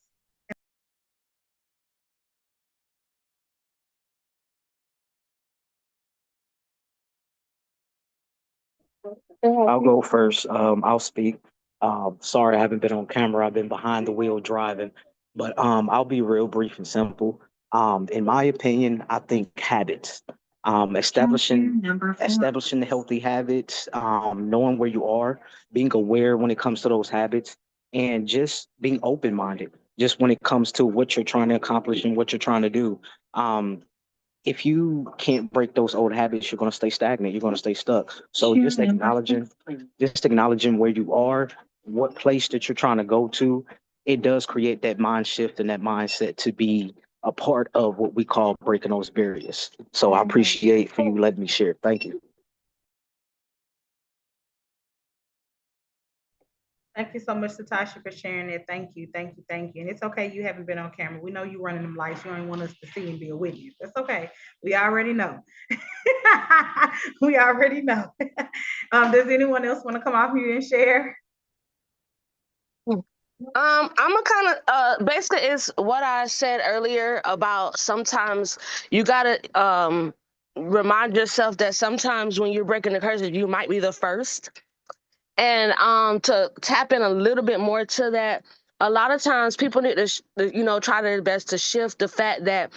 I'll go first. I'll speak. Sorry, I haven't been on camera. I've been behind the wheel driving, but I'll be real brief and simple. In my opinion, I think habits. Establishing the healthy habits, knowing where you are, being aware when it comes to those habits, and just being open-minded. Just when it comes to what you're trying to accomplish and what you're trying to do. If you can't break those old habits, you're going to stay stagnant. You're going to stay stuck. So just acknowledging where you are, what place that you're trying to go to, it does create that mind shift and that mindset to be a part of what we call breaking those barriers. So I appreciate for you letting me share. Thank you. Thank you so much, Satasha, for sharing it. Thank you. And it's okay, you haven't been on camera. We know you running them lights. You don't want us to see and be a witness. That's okay. We already know. We already know. Does anyone else want to come off here and share? I'm a kind of basically it's what I said earlier about sometimes you gotta remind yourself that sometimes when you're breaking the curses, you might be the first. And to tap in a little bit more to that, a lot of times people need to try their best to shift the fact that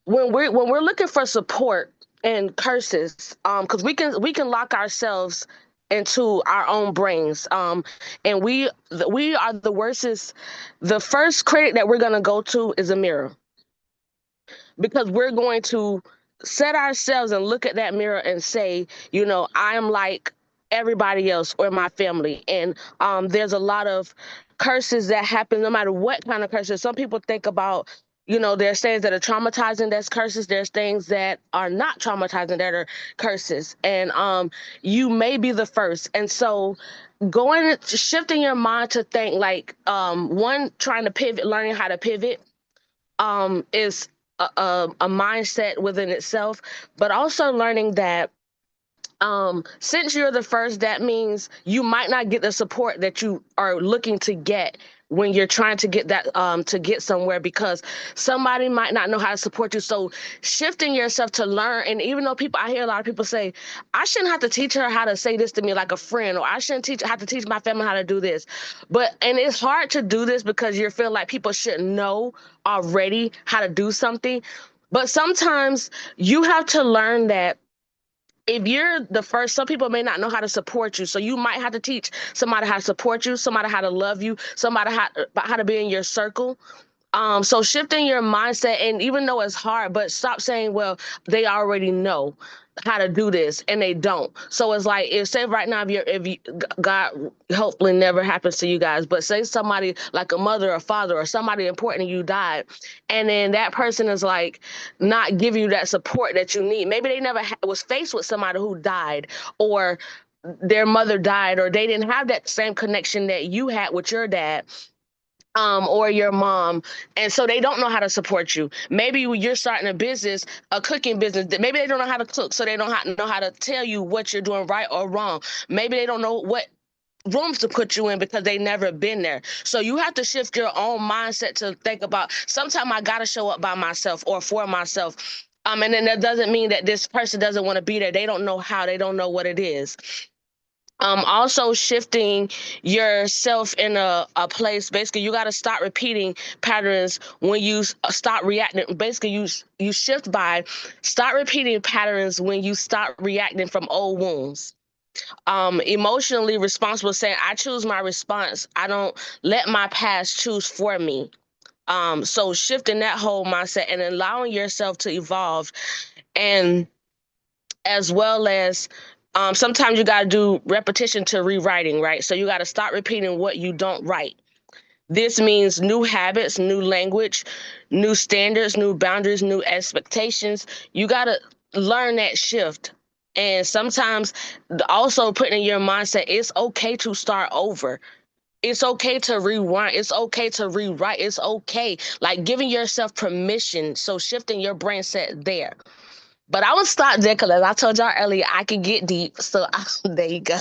when we're looking for support and curses, because we can lock ourselves into our own brains, and we are the worstest. The first critic that we're gonna go to is a mirror, because we're going to set ourselves and look at that mirror and say, I am like everybody else or my family. And there's a lot of curses that happen no matter what kind of curses. Some people think about, there's things that are traumatizing, that's curses. There's things that are not traumatizing that are curses. And you may be the first. And so shifting your mind to think like, one, trying to pivot, learning how to pivot is a mindset within itself, but also learning that since you're the first, that means you might not get the support that you are looking to get when you're trying to get that to get somewhere, because somebody might not know how to support you. So shifting yourself to learn, and even though I hear a lot of people say, I shouldn't have to teach her how to say this to me like a friend, or I shouldn't have to teach my family how to do this. And it's hard to do this because you feel like people should know already how to do something. But sometimes you have to learn that if you're the first, some people may not know how to support you. So you might have to teach somebody how to support you, somebody how to love you, somebody how to be in your circle. So shifting your mindset, and even though it's hard, but stop saying, well, they already know how to do this and they don't. So it's like, if say right now, if you God hopefully never happens to you guys, but say somebody like a mother or father or somebody important to you died, and then that person is like not giving you that support that you need. Maybe they never was faced with somebody who died, or their mother died, or they didn't have that same connection that you had with your dad, or your mom, and so they don't know how to support you. Maybe you're starting a business, a cooking business. Maybe they don't know how to cook, so they don't know how to tell you what you're doing right or wrong. Maybe they don't know what rooms to put you in because they never been there. So you have to shift your own mindset to think about, sometimes I gotta show up by myself or for myself. And then that doesn't mean that this person doesn't want to be there. They don't know how, they don't know what it is. Also shifting yourself in a place, basically you got to stop repeating patterns when you stop reacting. Basically you shift by start repeating patterns when you start reacting from old wounds. Emotionally responsible, saying I choose my response, I don't let my past choose for me. So shifting that whole mindset and allowing yourself to evolve, and as well as sometimes you got to do repetition to rewriting, right? So you got to start repeating what you don't write. This means new habits, new language, new standards, new boundaries, new expectations. You got to learn that shift. And sometimes also putting in your mindset, it's okay to start over. It's okay to rewind. It's okay to rewrite. It's okay. Like giving yourself permission. So shifting your brain set there. But I would stop there because, as I told y'all earlier, I can get deep. So there you go.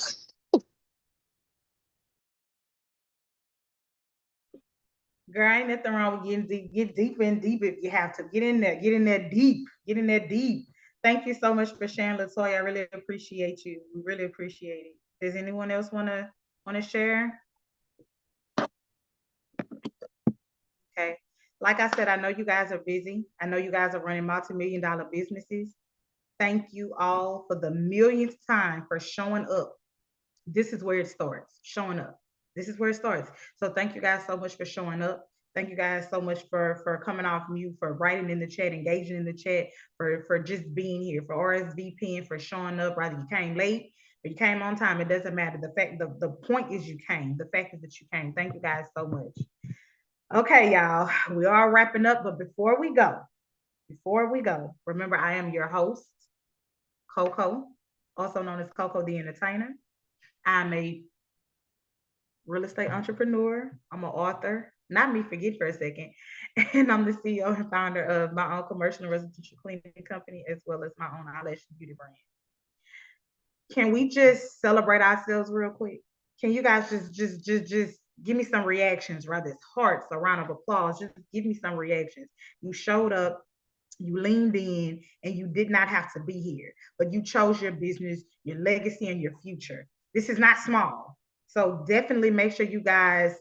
Girl, ain't nothing wrong with getting deep. Get deeper and deeper if you have to. Get in there. Get in there deep. Get in there deep. Thank you so much for sharing, LaToya. I really appreciate you. We really appreciate it. Does anyone else wanna share? Okay. Like I said, I know you guys are busy. I know you guys are running multi-million-dollar businesses. Thank you all for the millionth time for showing up. This is where it starts, showing up. This is where it starts. So thank you guys so much for showing up. Thank you guys so much for coming off mute, for writing in the chat, engaging in the chat, for just being here, for RSVPing, for showing up. Rather you came late or you came on time, it doesn't matter. The point is you came. The fact is that you came. Thank you guys so much. Okay, y'all, we are wrapping up, but before we go, remember I am your host, Coco, also known as Coco the Entertainer. I'm a real estate entrepreneur. I'm an author. Not me, forget for a second. And I'm the CEO and founder of my own commercial and residential cleaning company, as well as my own eyelash beauty brand. Can we just celebrate ourselves real quick? Can you guys just give me some reactions, rather it's hearts, a round of applause. Just give me some reactions. You showed up, you leaned in, and you did not have to be here, but you chose your business, your legacy, and your future. This is not small. So definitely make sure you guys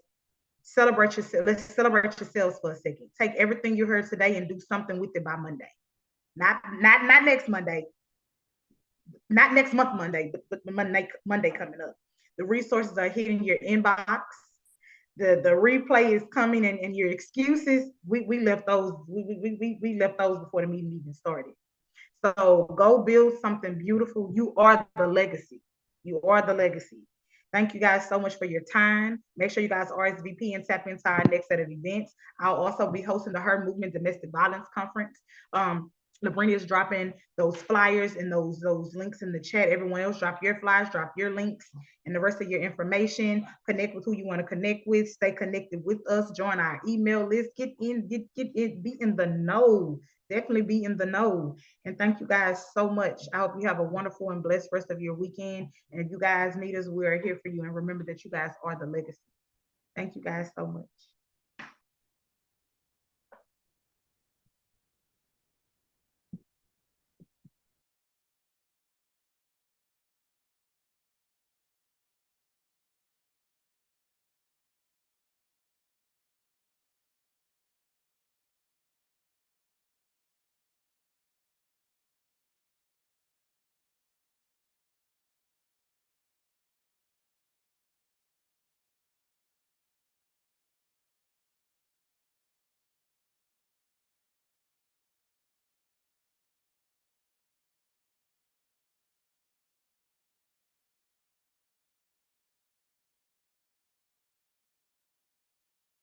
celebrate yourself. Let's celebrate yourselves for a second. Take everything you heard today and do something with it by Monday. Not next Monday. Not next month Monday, but Monday coming up. The resources are hitting your inbox. The replay is coming, and your excuses, we left those, we left those before the meeting even started. So go build something beautiful. You are the legacy. You are the legacy. Thank you guys so much for your time. Make sure you guys RSVP and tap into our next set of events. I'll also be hosting the Her Movement Domestic Violence Conference. Labrina is dropping those flyers and those links in the chat. Everyone else, drop your flyers, drop your links, and the rest of your information. Connect with who you want to connect with. Stay connected with us. Join our email list. Get in, be in the know. Definitely be in the know. And thank you guys so much. I hope you have a wonderful and blessed rest of your weekend. And if you guys need us, we're here for you. And remember that you guys are the legacy. Thank you guys so much.